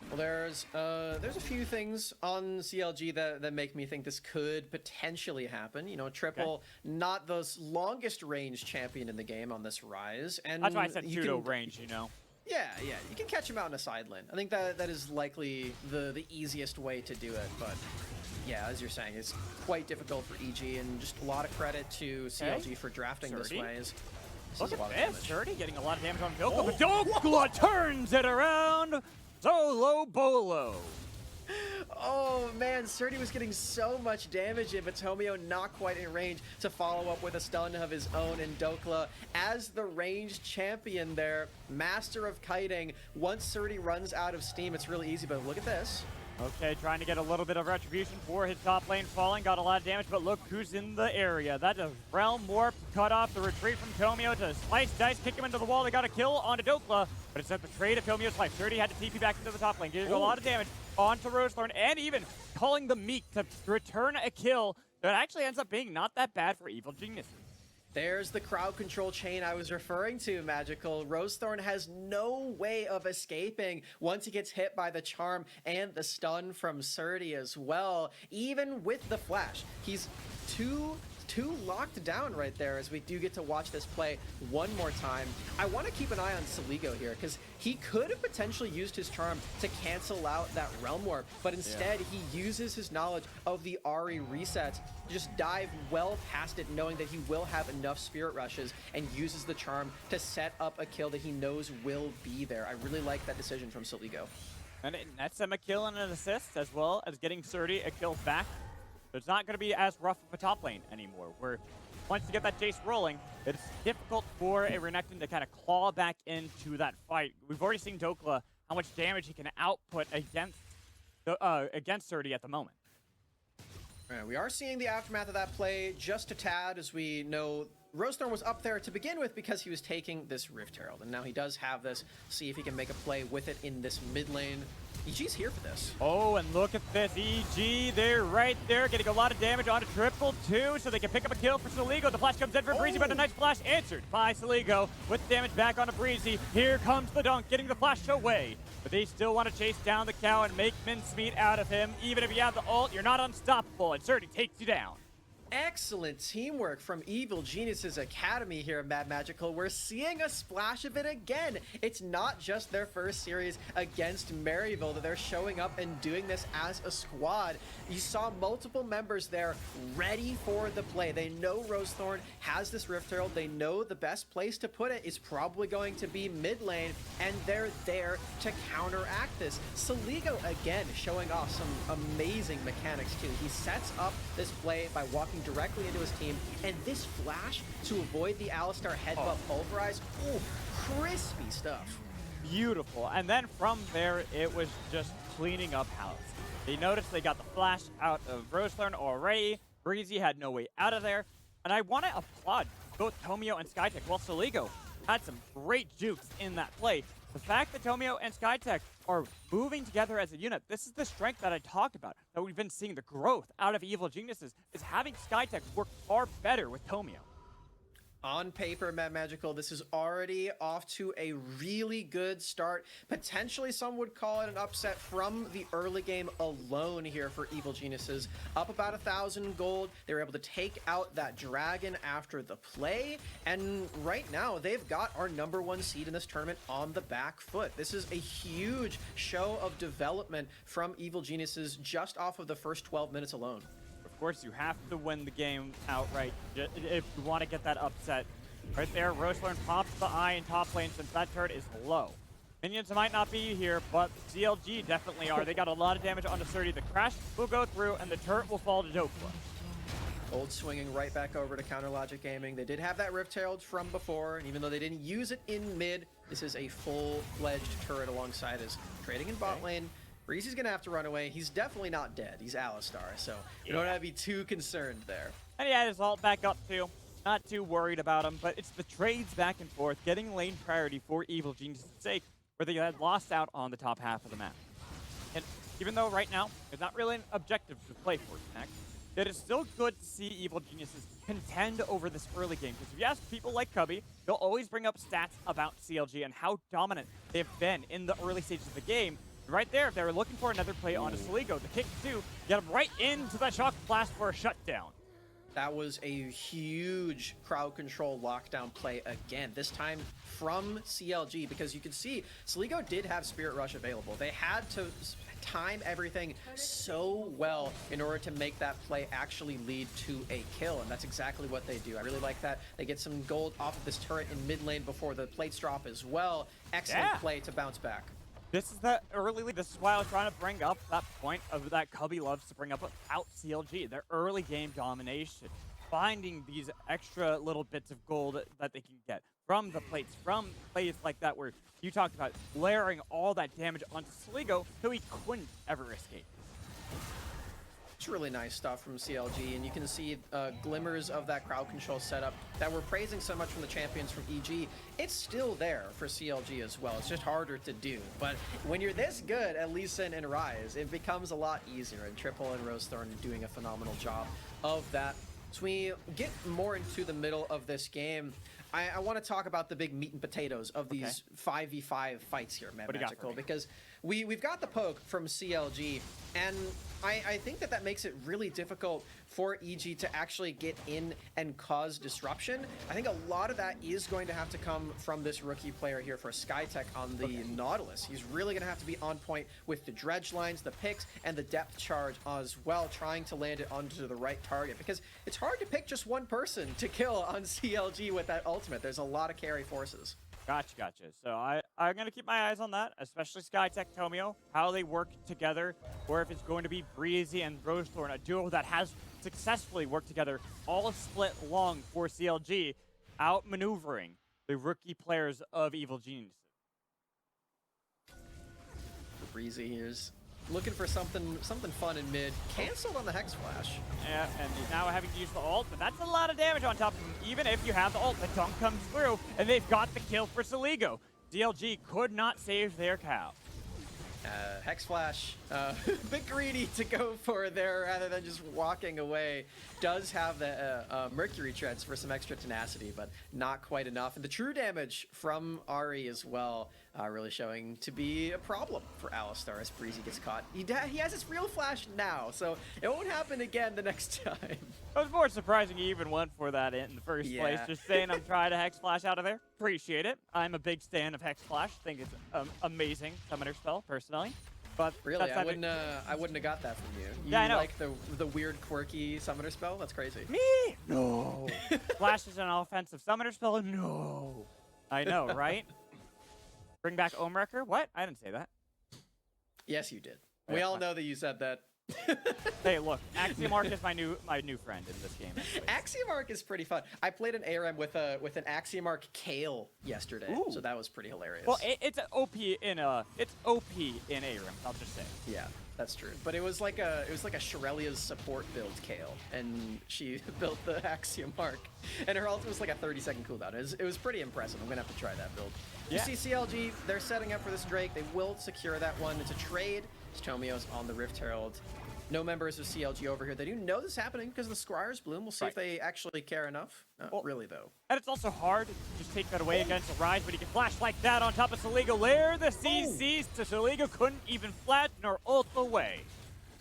Well, there's a few things on CLG that make me think this could potentially happen. You know, Triple, not the longest range champion in the game on this Rise, and that's why I said pseudo range. You know. Yeah, you can catch him out in a side lane. I think that is likely the easiest way to do it, but yeah, as you're saying, it's quite difficult for EG, and just a lot of credit to CLG for drafting this way. Look at this, Dirty getting a lot of damage on Dokla, but Dokla turns it around. Solo Bolo. Oh man, Surdy was getting so much damage in, but Tomio not quite in range to follow up with a stun of his own, and Dokla, as the ranged champion there, master of kiting, once Surdy runs out of steam, it's really easy, but look at this. Okay, trying to get a little bit of retribution for his top lane falling, got a lot of damage, but look who's in the area. That is Realm Warp, cut off the retreat from Tomio to slice, dice, kick him into the wall. They got a kill onto Dokla, but it's at the trade of Tomio's life. 30 had to TP back into the top lane, getting a lot of damage onto Rosethorn, and even calling the Meek to return a kill that actually ends up being not that bad for Evil Geniuses. There's the crowd control chain I was referring to, Magical. Rosethorn has no way of escaping once he gets hit by the charm and the stun from Surdy as well. Even with the flash, he's too locked down right there, as we do get to watch this play one more time. I want to keep an eye on Saligo here, because he could have potentially used his charm to cancel out that Realm Warp, but instead he uses his knowledge of the Ahri resets to just dive well past it, knowing that he will have enough Spirit Rushes, and uses the charm to set up a kill that he knows will be there. I really like that decision from Saligo. And it nets him a kill and an assist, as well as getting Surdy a kill back. So it's not going to be as rough of a top lane anymore, where once you get that Jace rolling, it's difficult for a Renekton to kind of claw back into that fight. We've already seen Dokla, how much damage he can output against Surdy at the moment. All right, we are seeing the aftermath of that play just a tad, as we know Rosethorn was up there to begin with because he was taking this Rift Herald, and now he does have this. See if he can make a play with it in this mid lane. EG's here for this. Oh, and look at this. EG, they're right there, getting a lot of damage onto triple two, so they can pick up a kill for Saligo. The flash comes in for Breezy, but a nice flash answered by Saligo with damage back onto Breezy. Here comes the dunk, getting the flash away. But they still want to chase down the cow and make mincemeat out of him. Even if you have the ult, you're not unstoppable, and Surdy takes you down. Excellent teamwork from Evil Geniuses Academy here at Mad Magical. We're seeing a splash of it again. It's not just their first series against Maryville that they're showing up and doing this as a squad. You saw multiple members there ready for the play. They know Rosethorn has this Rift Herald. They know the best place to put it is probably going to be mid lane, and they're there to counteract this. Saligo again showing off some amazing mechanics too. He sets up this play by walking directly into his team, and this flash to avoid the Alistar headbutt pulverize. Ooh, crispy stuff. Beautiful. And then from there, it was just cleaning up house. They noticed they got the flash out of Rosethorn already. Breezy had no way out of there. And I want to applaud both Tomio and Skytech, while Saligo had some great jukes in that play. The fact that Tomio and Skytech are moving together as a unit, this is the strength that I talked about, that we've been seeing the growth out of Evil Geniuses, is having Skytech work far better with Tomio. On paper, Mad Magical, this is already off to a really good start. Potentially, some would call it an upset from the early game alone here for Evil Geniuses. Up about 1,000 gold. They were able to take out that dragon after the play. And right now, they've got our #1 seed in this tournament on the back foot. This is a huge show of development from Evil Geniuses just off of the first 12 minutes alone. Of course, you have to win the game outright if you want to get that upset. Right there, Rosethorn pops the eye in top lane since that turret is low. Minions might not be here, but CLG definitely are. They got a lot of damage onto Surdy. The crash will go through, and the turret will fall to Dokla. Gold swinging right back over to Counter Logic Gaming. They did have that Rift Herald from before, and even though they didn't use it in mid, this is a full-fledged turret alongside us. Trading in bot lane. Breezy's gonna have to run away. He's definitely not dead. He's Alistar, so you don't have to be too concerned there. And he had his ult back up too. Not too worried about him, but it's the trades back and forth, getting lane priority for Evil Genius' sake, where they had lost out on the top half of the map. And even though right now, it's not really an objective to play for Connect, it is still good to see Evil Geniuses contend over this early game. Because if you ask people like Cubby, they'll always bring up stats about CLG and how dominant they've been in the early stages of the game. Right there, if they were looking for another play onto Saligo, the kick too, get him right into that shock blast for a shutdown. That was a huge crowd control lockdown play again, this time from CLG, because you can see Saligo did have Spirit Rush available. They had to time everything so well in order to make that play actually lead to a kill, and that's exactly what they do. I really like that. They get some gold off of this turret in mid lane before the plates drop as well. Excellent play to bounce back. This is the early lead. This is why I was trying to bring up that point of that Cubby loves to bring up about CLG, their early game domination, finding these extra little bits of gold that they can get from the plates, from plays like that where you talked about layering all that damage onto Saligo so he couldn't ever escape. It's really nice stuff from CLG, and you can see glimmers of that crowd control setup that we're praising so much from the champions from EG. It's still there for CLG as well. It's just harder to do. But when you're this good at Lee Sin and Rise, it becomes a lot easier, and Triple and Rosethorn are doing a phenomenal job of that. So we get more into the middle of this game. I want to talk about the big meat and potatoes of these 5v5 fights here, Mad Magical, because we've got the poke from CLG, and I think that makes it really difficult for EG to actually get in and cause disruption. I think a lot of that is going to have to come from this rookie player here for Skytech on the Nautilus. He's really going to have to be on point with the dredge lines, the picks, and the depth charge as well, trying to land it onto the right target, because it's hard to pick just one person to kill on CLG with that ultimate. There's a lot of carry forces. Gotcha. So I'm going to keep my eyes on that, especially Skytech Tomio, how they work together, or if it's going to be Breezy and Rosethorn, a duo that has successfully worked together all split long for CLG, outmaneuvering the rookie players of Evil Geniuses. Breezy here's looking for something fun in mid. Canceled on the Hex Flash. Yeah, and he's now having to use the ult, but that's a lot of damage on top of him. Even if you have the ult, the dunk comes through, and they've got the kill for Saligo. CLG could not save their cow. Hex Flash, a bit greedy to go for there rather than just walking away. Does have the Mercury Treads for some extra tenacity, but not quite enough. And the true damage from Ahri as well, really showing to be a problem for Alistar as Breezy gets caught. He has his real flash now, so it won't happen again the next time. It was more surprising he even went for that in the first place. Just saying I'm trying to Hex Flash out of there. Appreciate it. I'm a big stan of Hex Flash. Think it's an amazing summoner spell, personally. But really, I wouldn't have got that from you. You I know. like the weird, quirky summoner spell? That's crazy. Me? No. Flash is an offensive summoner spell? No. I know, right? Bring back Omewrecker? What? I didn't say that. Yes, you did. We all know that you said that. Hey, look, Axiomark is my new friend in this game. Anyways. Axiomark is pretty fun. I played an ARM with an Axiomark Kale yesterday, so that was pretty hilarious. Well, it's OP in ARM, I'll just say. Yeah. That's true. But it was like a Shirelia's support build Kale, and she built the Axiom Mark, and her ult was like a 30-second cooldown. It was pretty impressive. I'm gonna have to try that build. Yeah. You see CLG, they're setting up for this Drake. They will secure that one. It's a trade. Tomio's on the Rift Herald. No members of CLG over here. They do know this is happening because of the Squire's Bloom. We'll see if they actually care enough. Not really, though. And it's also hard to just take that away against a Rise, but he can flash like that on top of Saligo. Lair the CCs to Saligo, couldn't even flatten or ult away.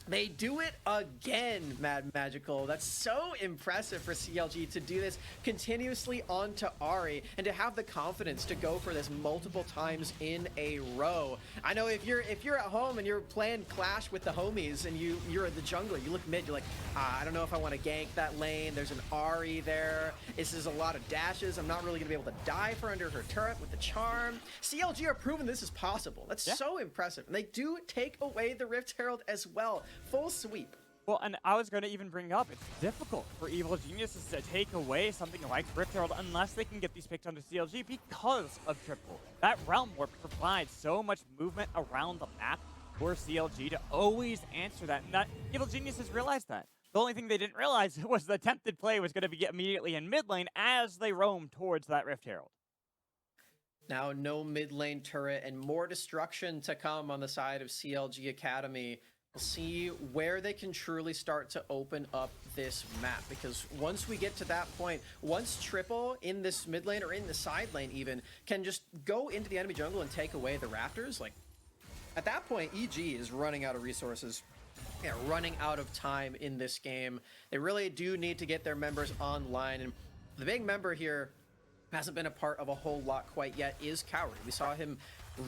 They do it again, Mad Magical. That's so impressive for CLG to do this continuously onto Ahri and to have the confidence to go for this multiple times in a row. I know if you're at home and you're playing Clash with the homies and you're the jungler, you look mid, you're like, I don't know if I want to gank that lane. There's an Ahri there. This is a lot of dashes. I'm not really gonna be able to dive her under her turret with the charm. CLG are proving this is possible. That's so impressive. And they do take away the Rift Herald as well. Full sweep. Well, and I was going to even bring up, it's difficult for Evil Geniuses to take away something like Rift Herald unless they can get these picked onto CLG because of Triple. That Realm Warp provides so much movement around the map for CLG to always answer that, and that Evil Geniuses realized that. The only thing they didn't realize was the attempted play was going to be immediately in mid lane as they roam towards that Rift Herald. Now, no mid lane turret and more destruction to come on the side of CLG Academy. We'll see where they can truly start to open up this map, because once we get to that point, once Triple in this mid lane or in the side lane even can just go into the enemy jungle and take away the Raptors, like at that point EG is running out of resources. Yeah, running out of time in this game. They really do need to get their members online, and the big member here hasn't been a part of a whole lot quite yet is Cowrie. We saw him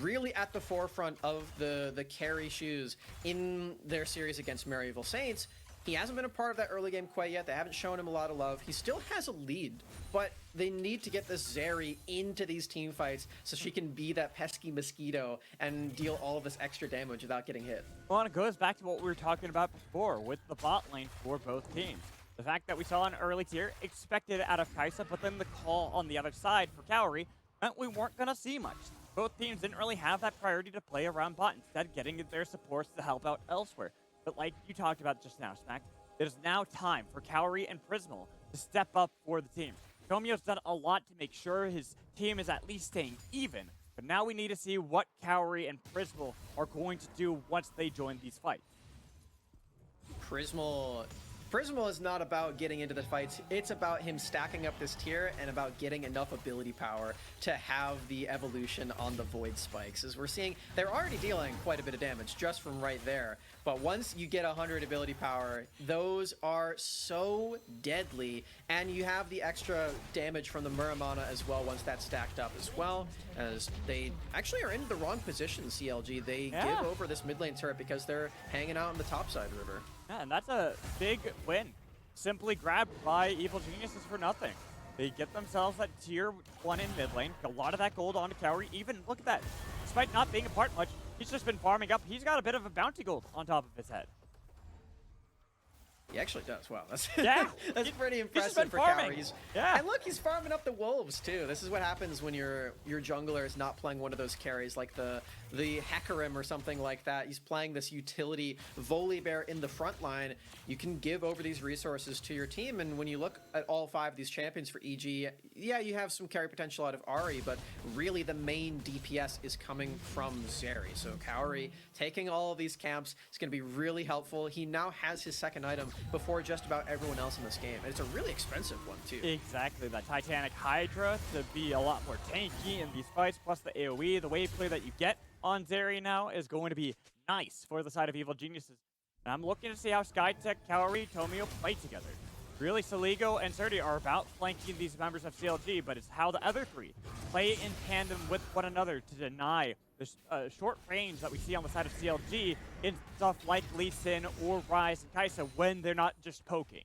really at the forefront of the carry shoes in their series against Medieval Saints. He hasn't been a part of that early game quite yet. They haven't shown him a lot of love. He still has a lead, but they need to get this Zeri into these team fights so she can be that pesky mosquito and deal all of this extra damage without getting hit. Well, and it goes back to what we were talking about before with the bot lane for both teams. The fact that we saw an early tier expected out of Kai'Sa, but then the call on the other side for Cowrie meant we weren't going to see much. Both teams didn't really have that priority to play around bot, instead getting their supports to help out elsewhere. But like you talked about just now, Smack, it is now time for Cowrie and Prismal to step up for the team. Tomio's done a lot to make sure his team is at least staying even, but now we need to see what Cowrie and Prismal are going to do once they join these fights. Prismal is not about getting into the fights. It's about him stacking up this tier and about getting enough ability power to have the evolution on the Void Spikes. As we're seeing, they're already dealing quite a bit of damage just from right there. But once you get 100 ability power, those are so deadly. And you have the extra damage from the Muramana as well once that's stacked up as well. As they actually are in the wrong position, CLG. They give over this mid lane turret because they're hanging out on the top side river. Yeah, and that's a big win. Simply grabbed by Evil Geniuses for nothing. They get themselves that tier 1 in mid lane. A lot of that gold onto Cowrie. Even, look at that. Despite not being a part much, he's just been farming up. He's got a bit of a bounty gold on top of his head. He actually does. Wow, that's that's pretty impressive for farming. Cowrie. Yeah. And look, he's farming up the wolves too. This is what happens when your jungler is not playing one of those carries like the Hecarim or something like that. He's playing this utility Volibear in the front line. You can give over these resources to your team, and when you look at all 5 of these champions for EG, yeah, you have some carry potential out of Ahri, but really the main DPS is coming from Zeri. So Cowrie taking all of these camps is going to be really helpful. He now has his second item before just about everyone else in this game, and it's a really expensive one too. Exactly, that Titanic Hydra to be a lot more tanky in these fights, plus the AoE, the wave play that you get on Zeri now is going to be nice for the side of Evil Geniuses. And I'm looking to see how Skytech, Cowrie, Tomio play together. Really, Saligo and Serdi are about flanking these members of CLG, but it's how the other 3 play in tandem with one another to deny the short range that we see on the side of CLG in stuff like Lee Sin or Ryze and Kai'Sa when they're not just poking.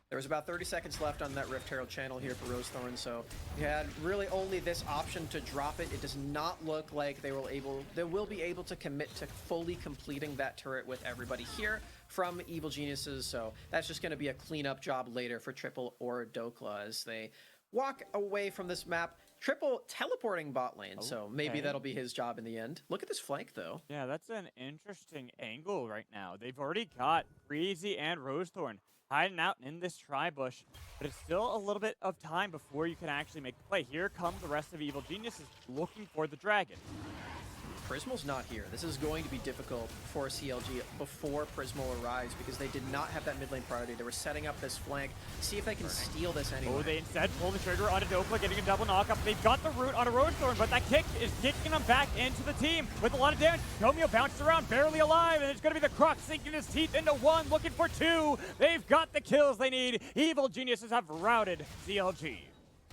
There was about 30 seconds left on that Rift Herald channel here for Rosethorn, so you had really only this option to drop it. It does not look like they will be able to commit to fully completing that turret with everybody here from Evil Geniuses, so that's just going to be a cleanup job later for Triple or Dokla as they walk away from this map. Triple teleporting bot lane, so maybe Okay. that'll be his job in the end. Look at this flank, though. Yeah, that's an interesting angle right now. They've already got Breezy and Rosethorn hiding out in this tri-bush, but it's still a little bit of time before you can actually make the play. Here come the rest of Evil Geniuses looking for the dragon. Prismal's not here. This is going to be difficult for CLG before Prismal arrives because they did not have that mid lane priority. They were setting up this flank. See if they can steal this anyway. Oh, they instead pull the trigger on a Doppler, getting a double knockup. They've got the root on a Rosethorn, but that kick is kicking them back into the team with a lot of damage. Tomio bounced around, barely alive, and it's going to be the Crux sinking his teeth into one, looking for two. They've got the kills they need. Evil Geniuses have routed CLG.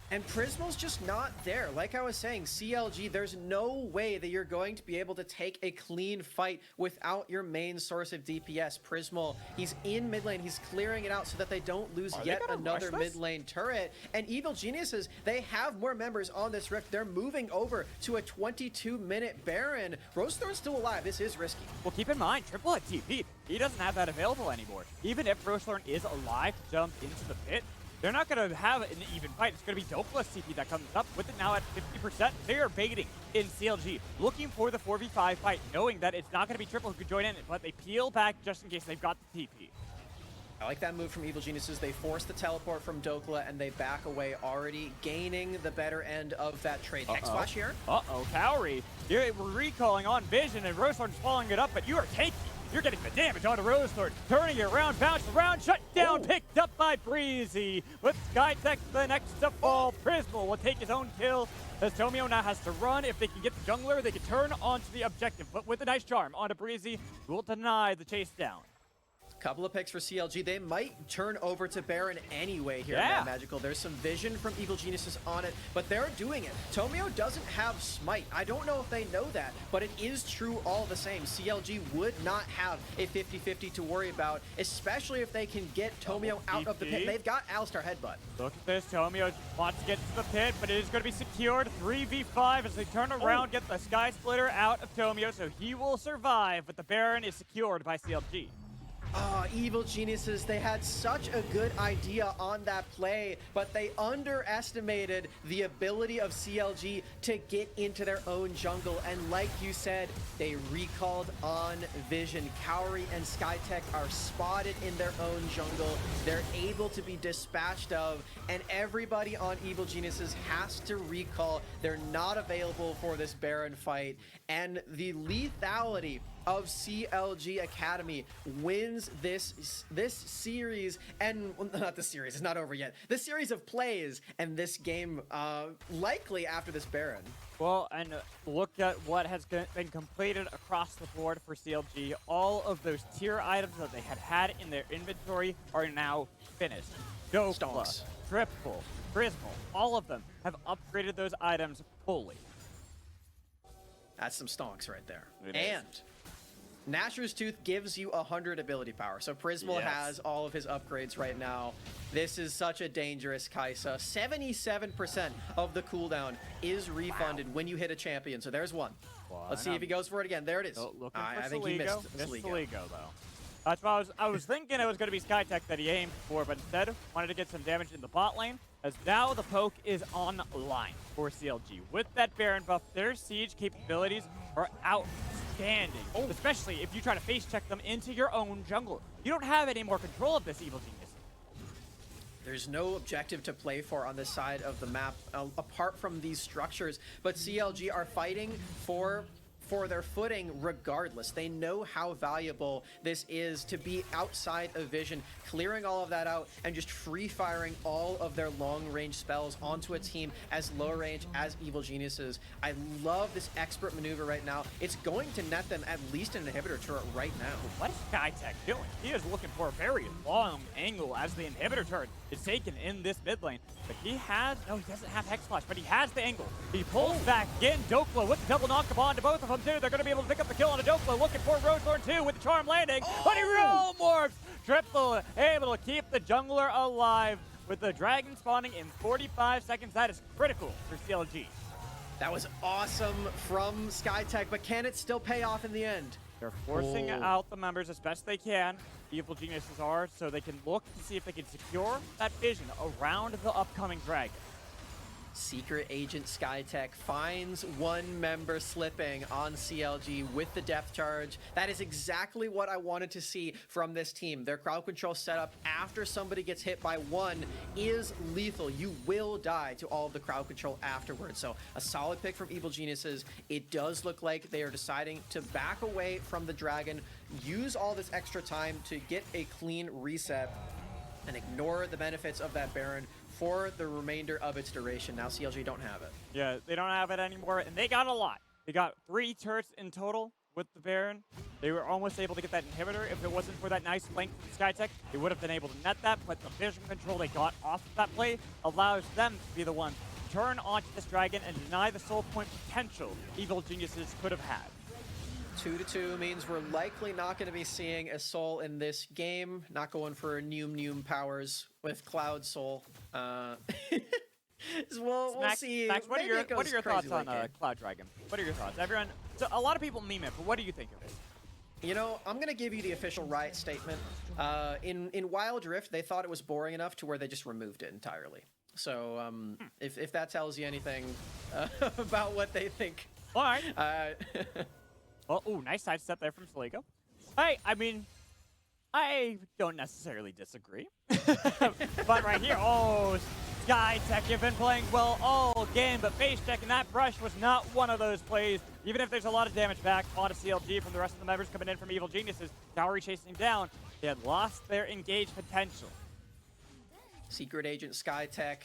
And Prismal's just not there. Like I was saying, CLG, there's no way that you're going to be able to take a clean fight without your main source of DPS. Prismal, he's in mid lane. He's clearing it out so that they don't lose yet another mid lane turret. And Evil Geniuses, they have more members on this rift. They're moving over to a 22-minute Baron. Rosethorn's still alive. This is risky. Well, keep in mind, Triple had TP'd. He doesn't have that available anymore. Even if Rosethorn is alive to jump into the pit, they're not going to have an even fight. It's going to be Doppler's TP that comes up with it now at 50%. They are baiting in CLG, looking for the 4v5 fight, knowing that it's not going to be Triple who could join in, but they peel back just in case they've got the TP. I like that move from Evil Geniuses. They force the teleport from Dokla and they back away, already gaining the better end of that trade. Hex Flash here. Cowrie, you're recalling on Vision and Rosethorn's following it up, but you are taking. You're getting the damage onto Rosethorn, turning it around, bounce around, shut down, picked up by Breezy. With Skytech the next to fall, Prismal will take his own kill. As Tomio now has to run. If they can get the jungler, they can turn onto the objective, but with a nice charm onto Breezy, who will deny the chase down. Couple of picks for CLG. They might turn over to Baron anyway here in that Magical. There's some vision from Evil Geniuses on it, but they're doing it. Tomio doesn't have Smite. I don't know if they know that, but it is true all the same. CLG would not have a 50-50 to worry about, especially if they can get Tomio out of the pit. They've got Alistar Headbutt. Look at this. Tomio wants to get to the pit, but it is going to be secured. 3v5 as they turn around, get the Sky Splitter out of Tomio, so he will survive, but the Baron is secured by CLG. Evil Geniuses, they had such a good idea on that play, but they underestimated the ability of CLG to get into their own jungle. And like you said, they recalled on Vision. Cowrie and Skytech are spotted in their own jungle. They're able to be dispatched of, and everybody on Evil Geniuses has to recall. They're not available for this Baron fight, and the lethality of CLG Academy wins this series, and well, not the series, it's not over yet. The series of plays and this game likely after this Baron. Well, and look at what has been completed across the board for CLG. All of those tier items that they had in their inventory are now finished. Dokla, Triple, Prismal, all of them have upgraded those items fully. That's some stonks right there. It and Nashor's Tooth gives you 100 ability power. So Prismal has all of his upgrades right now. This is such a dangerous Kai'Sa. 77% of the cooldown is refunded when you hit a champion. So there's one. Let's see if he goes for it again. There it is. I think he missed Saligo, though. That's what I was thinking it was going to be Skytech that he aimed for, but instead wanted to get some damage in the bot lane, as now the poke is online for CLG. With that Baron buff, their siege capabilities are outstanding, especially if you try to face check them into your own jungle. You don't have any more control of this Evil Genius. There's no objective to play for on this side of the map apart from these structures, but CLG are fighting for their footing regardless. They know how valuable this is to be outside of vision, clearing all of that out and just free firing all of their long range spells onto a team as low range as Evil Geniuses. I love this expert maneuver right now. It's going to net them at least an inhibitor turret right now. What is Skytech doing? He is looking for a very long angle as the inhibitor turret is taken in this mid lane. But he doesn't have Hex Flash, but he has the angle. He pulls back in. Dokla with the double knock on to both of them too. They're going to be able to pick up the kill on a Dokla, looking for Rosethorn too with the charm landing. But he roll morphs. Triple able to keep the jungler alive with the dragon spawning in 45 seconds. That is critical for CLG. That was awesome from Skytech, but can it still pay off in the end? They're forcing out the members as best they can. Evil Geniuses are, so they can look to see if they can secure that vision around the upcoming dragon. Secret Agent Skytech finds one member slipping on CLG with the depth charge. That is exactly what I wanted to see from this team. Their crowd control setup after somebody gets hit by one is lethal. You will die to all of the crowd control afterwards. So a solid pick from Evil Geniuses. It does look like they are deciding to back away from the Dragon, use all this extra time to get a clean reset, and ignore the benefits of that Baron for the remainder of its duration. Now CLG don't have it. Yeah, they don't have it anymore, and they got a lot. They got 3 turrets in total with the Baron. They were almost able to get that inhibitor. If it wasn't for that nice flank from Skytech, they would have been able to net that, but the vision control they got off of that play allows them to be the ones to turn onto this Dragon and deny the soul point potential Evil Geniuses could have had. 2-2 means we're likely not going to be seeing a Soul in this game. Not going for Neum powers with Cloud Soul. We'll see. Max, what are your thoughts on game. Cloud Dragon? What are your thoughts? Everyone, so a lot of people meme it, but what do you think of it? You know, I'm going to give you the official Riot statement. In Wild Rift, they thought it was boring enough to where they just removed it entirely. So if that tells you anything about what they think. All right. Well, ooh, nice sidestep there from Slego. I mean, I don't necessarily disagree. But right here, oh, Skytech, you've been playing well all game, but face checking that brush was not one of those plays. Even if there's a lot of damage back onto CLG from the rest of the members coming in from Evil Geniuses, Dowry chasing down, they had lost their engage potential. Secret Agent Skytech,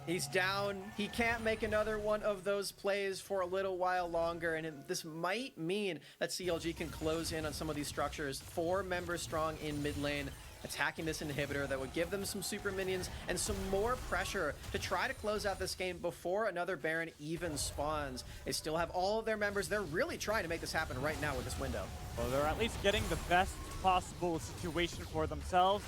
he's down. He can't make another one of those plays for a little while longer, and this might mean that CLG can close in on some of these structures. 4 members strong in mid lane, attacking this inhibitor that would give them some super minions and some more pressure to try to close out this game before another Baron even spawns. They still have all of their members. They're really trying to make this happen right now with this window. Well, they're at least getting the best possible situation for themselves.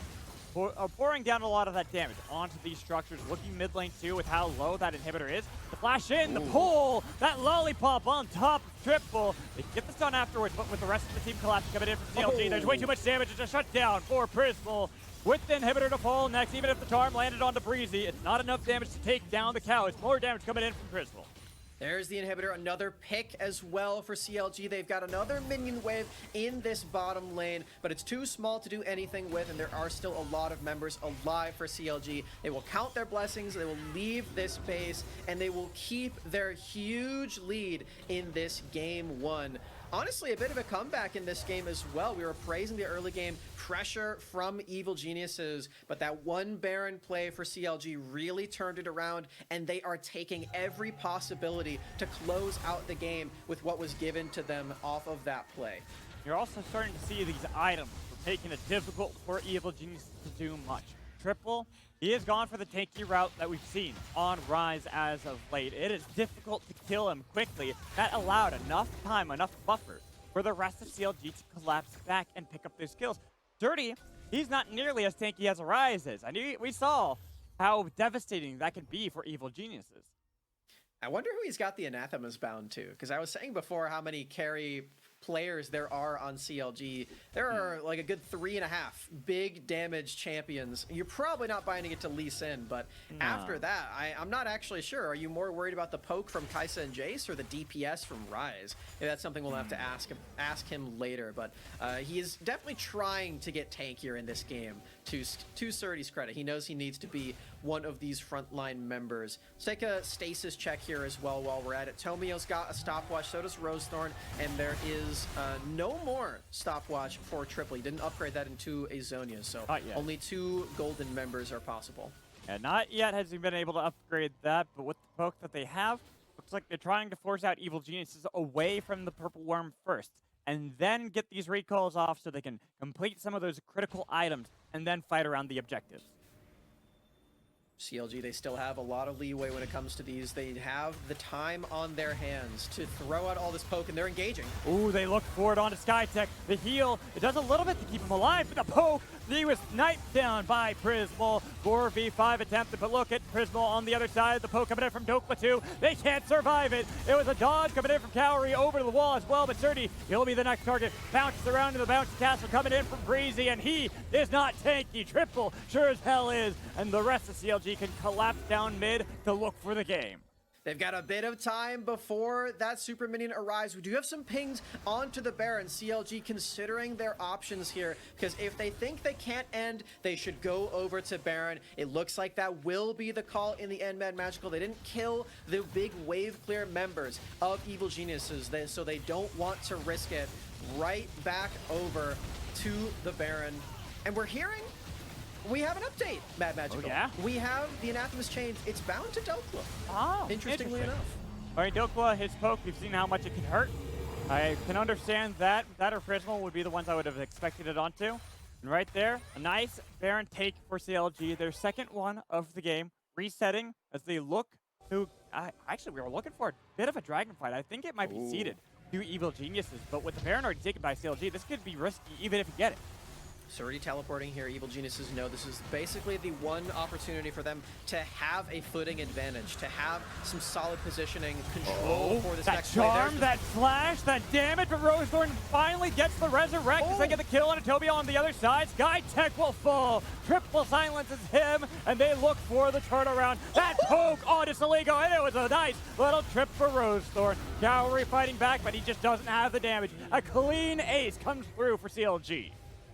Pouring down a lot of that damage onto these structures, looking mid lane too with how low that inhibitor is. The flash in, the pull, that lollipop on top of Triple. They get this done afterwards, but with the rest of the team collapsing coming in from CLG, there's way too much damage. It's a shutdown for Prismal. With the inhibitor to fall next, even if the charm landed onto Breezy, it's not enough damage to take down the cow. It's more damage coming in from Prismal. There's the inhibitor, another pick as well for CLG. They've got another minion wave in this bottom lane, but it's too small to do anything with, and there are still a lot of members alive for CLG. They will count their blessings, they will leave this base, and they will keep their huge lead in this game 1. Honestly, a bit of a comeback in this game as well. We were praising the early game pressure from Evil Geniuses, but that one Baron play for CLG really turned it around, and they are taking every possibility to close out the game with what was given to them off of that play. You're also starting to see these items making it difficult for Evil Geniuses to do much. Triple, he has gone for the tanky route that we've seen on Rise as of late. It is difficult to kill him quickly. That allowed enough time, enough buffer for the rest of CLG to collapse back and pick up their skills. Dirty, he's not nearly as tanky as Rise is. We saw how devastating that could be for Evil Geniuses. I wonder who he's got the anathemas bound to, because I was saying before how many carry players there are on CLG. There are like a good 3.5 big damage champions. You're probably not binding it to Lee Sin, but after that, I'm not actually sure. Are you more worried about the poke from Kai'Sa and Jace or the DPS from Rise? Maybe that's something we'll have to ask him later, but he is definitely trying to get tankier in this game. To Surdy's credit, he knows he needs to be one of these frontline members. Let's take a stasis check here as well while we're at it. Tomio's got a stopwatch, so does Rosethorn, and there is no more stopwatch for Triple. He didn't upgrade that into a Zonia, so only 2 golden members are possible. And not yet has he been able to upgrade that, but with the poke that they have, looks like they're trying to force out Evil Geniuses away from the Purple Worm first, and then get these recalls off so they can complete some of those critical items and then fight around the objectives. CLG, they still have a lot of leeway when it comes to these. They have the time on their hands to throw out all this poke, and they're engaging. Ooh, they look forward onto Skytech. The heal, it does a little bit to keep him alive, but the poke, he was sniped down by Prismal. 4v5 attempted, but look at Prismal on the other side. The poke coming in from Dokla too. They can't survive it. It was a dodge coming in from Cowrie over to the wall as well, but Surdy, he'll be the next target. Bounces around to the bounce castle coming in from Breezy, and he is not tanky. Triple sure as hell is, and the rest of CLG CLG can collapse down mid to look for the game. They've got a bit of time before that super minion arrives. We do have some pings onto the Baron. CLG considering their options here, because if they think they can't end, they should go over to Baron. It looks like that will be the call in the end, Mad Magical. They didn't kill the big wave clear members of Evil Geniuses, so they don't want to risk it. Right back over to the Baron. And we're hearing we have an update, Mad Magical. Oh, yeah? We have the Anathema's Chains. It's bound to Dokla. Oh, Interestingly enough. All right, Dokla, his poke, we've seen how much it can hurt. I can understand that. That or Prismal would be the ones I would have expected it onto. And right there, a nice Baron take for CLG. Their second one of the game, resetting as they look to... actually, we were looking for a bit of a dragon fight. I think it might be seeded to Evil Geniuses. But with the Baron already taken by CLG, this could be risky even if you get it. So already teleporting here, Evil Geniuses know this is basically the one opportunity for them to have a footing advantage, to have some solid positioning control for this that next charm, play. that flash, that damage, but Rosethorn finally gets the resurrect as they get the kill on Atobia on the other side. Sky Tech will fall. Triple silences him, and they look for the turnaround. That poke onto Saligo, and it was a nice little trip for Rosethorn. Gowry fighting back, but he just doesn't have the damage. A clean ace comes through for CLG.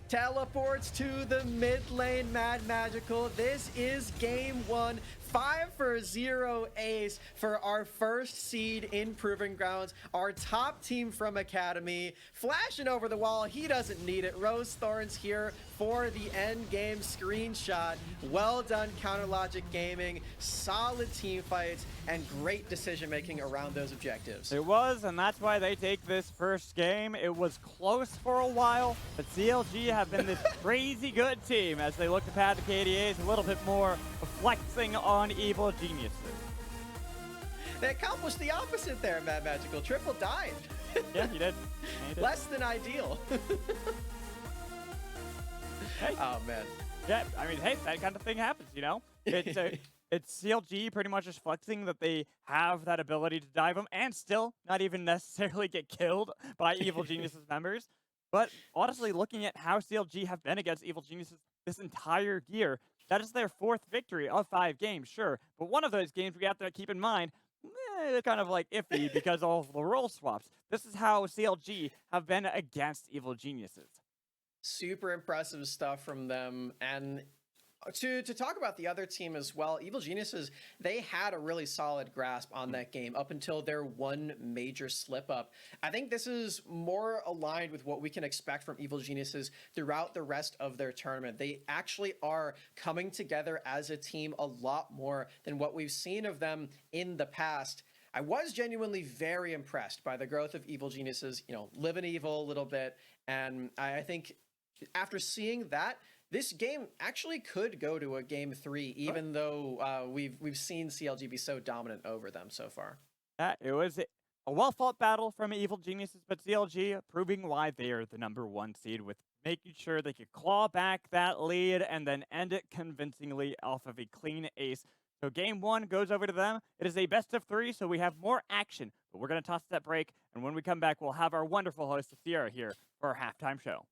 Teleports to the mid lane, Mad Magical. This is game one. 5-for-0 ace for our first seed in Proving Grounds. Our top team from Academy. Flashing over the wall. He doesn't need it. Rosethorn's here for the end game screenshot. Well done, Counter Logic Gaming. Solid team fights and great decision making around those objectives. It was, and that's why they take this first game. It was close for a while, but CLG have been this crazy good team as they look to pad the KDAs a little bit more, flexing on Evil Geniuses. They accomplished the opposite there, Mad Magical. Triple died. Yeah, he did. Less than ideal. Hey. Oh, man. Yeah, I mean, hey, that kind of thing happens, you know? It's CLG pretty much just flexing that they have that ability to dive them and still not even necessarily get killed by Evil Geniuses members. But honestly, looking at how CLG have been against Evil Geniuses this entire year, that is their 4th victory of 5 games, sure. But one of those games we have to keep in mind, they're kind of like iffy because of the role swaps. This is how CLG have been against Evil Geniuses. Super impressive stuff from them. And to talk about the other team as well, Evil Geniuses, they had a really solid grasp on that game up until their one major slip up. I think this is more aligned with what we can expect from Evil Geniuses throughout the rest of their tournament. They actually are coming together as a team a lot more than what we've seen of them in the past. I was genuinely very impressed by the growth of Evil Geniuses, you know, live in evil a little bit. And I think after seeing that, this game actually could go to a game 3, even though we've seen CLG be so dominant over them so far. It was a well-fought battle from Evil Geniuses, but CLG proving why they are the #1 seed with making sure they could claw back that lead and then end it convincingly off of a clean ace. So game 1 goes over to them. It is a best of 3, so we have more action, but we're going to toss that break, and when we come back, we'll have our wonderful host, Sierra, here for our halftime show.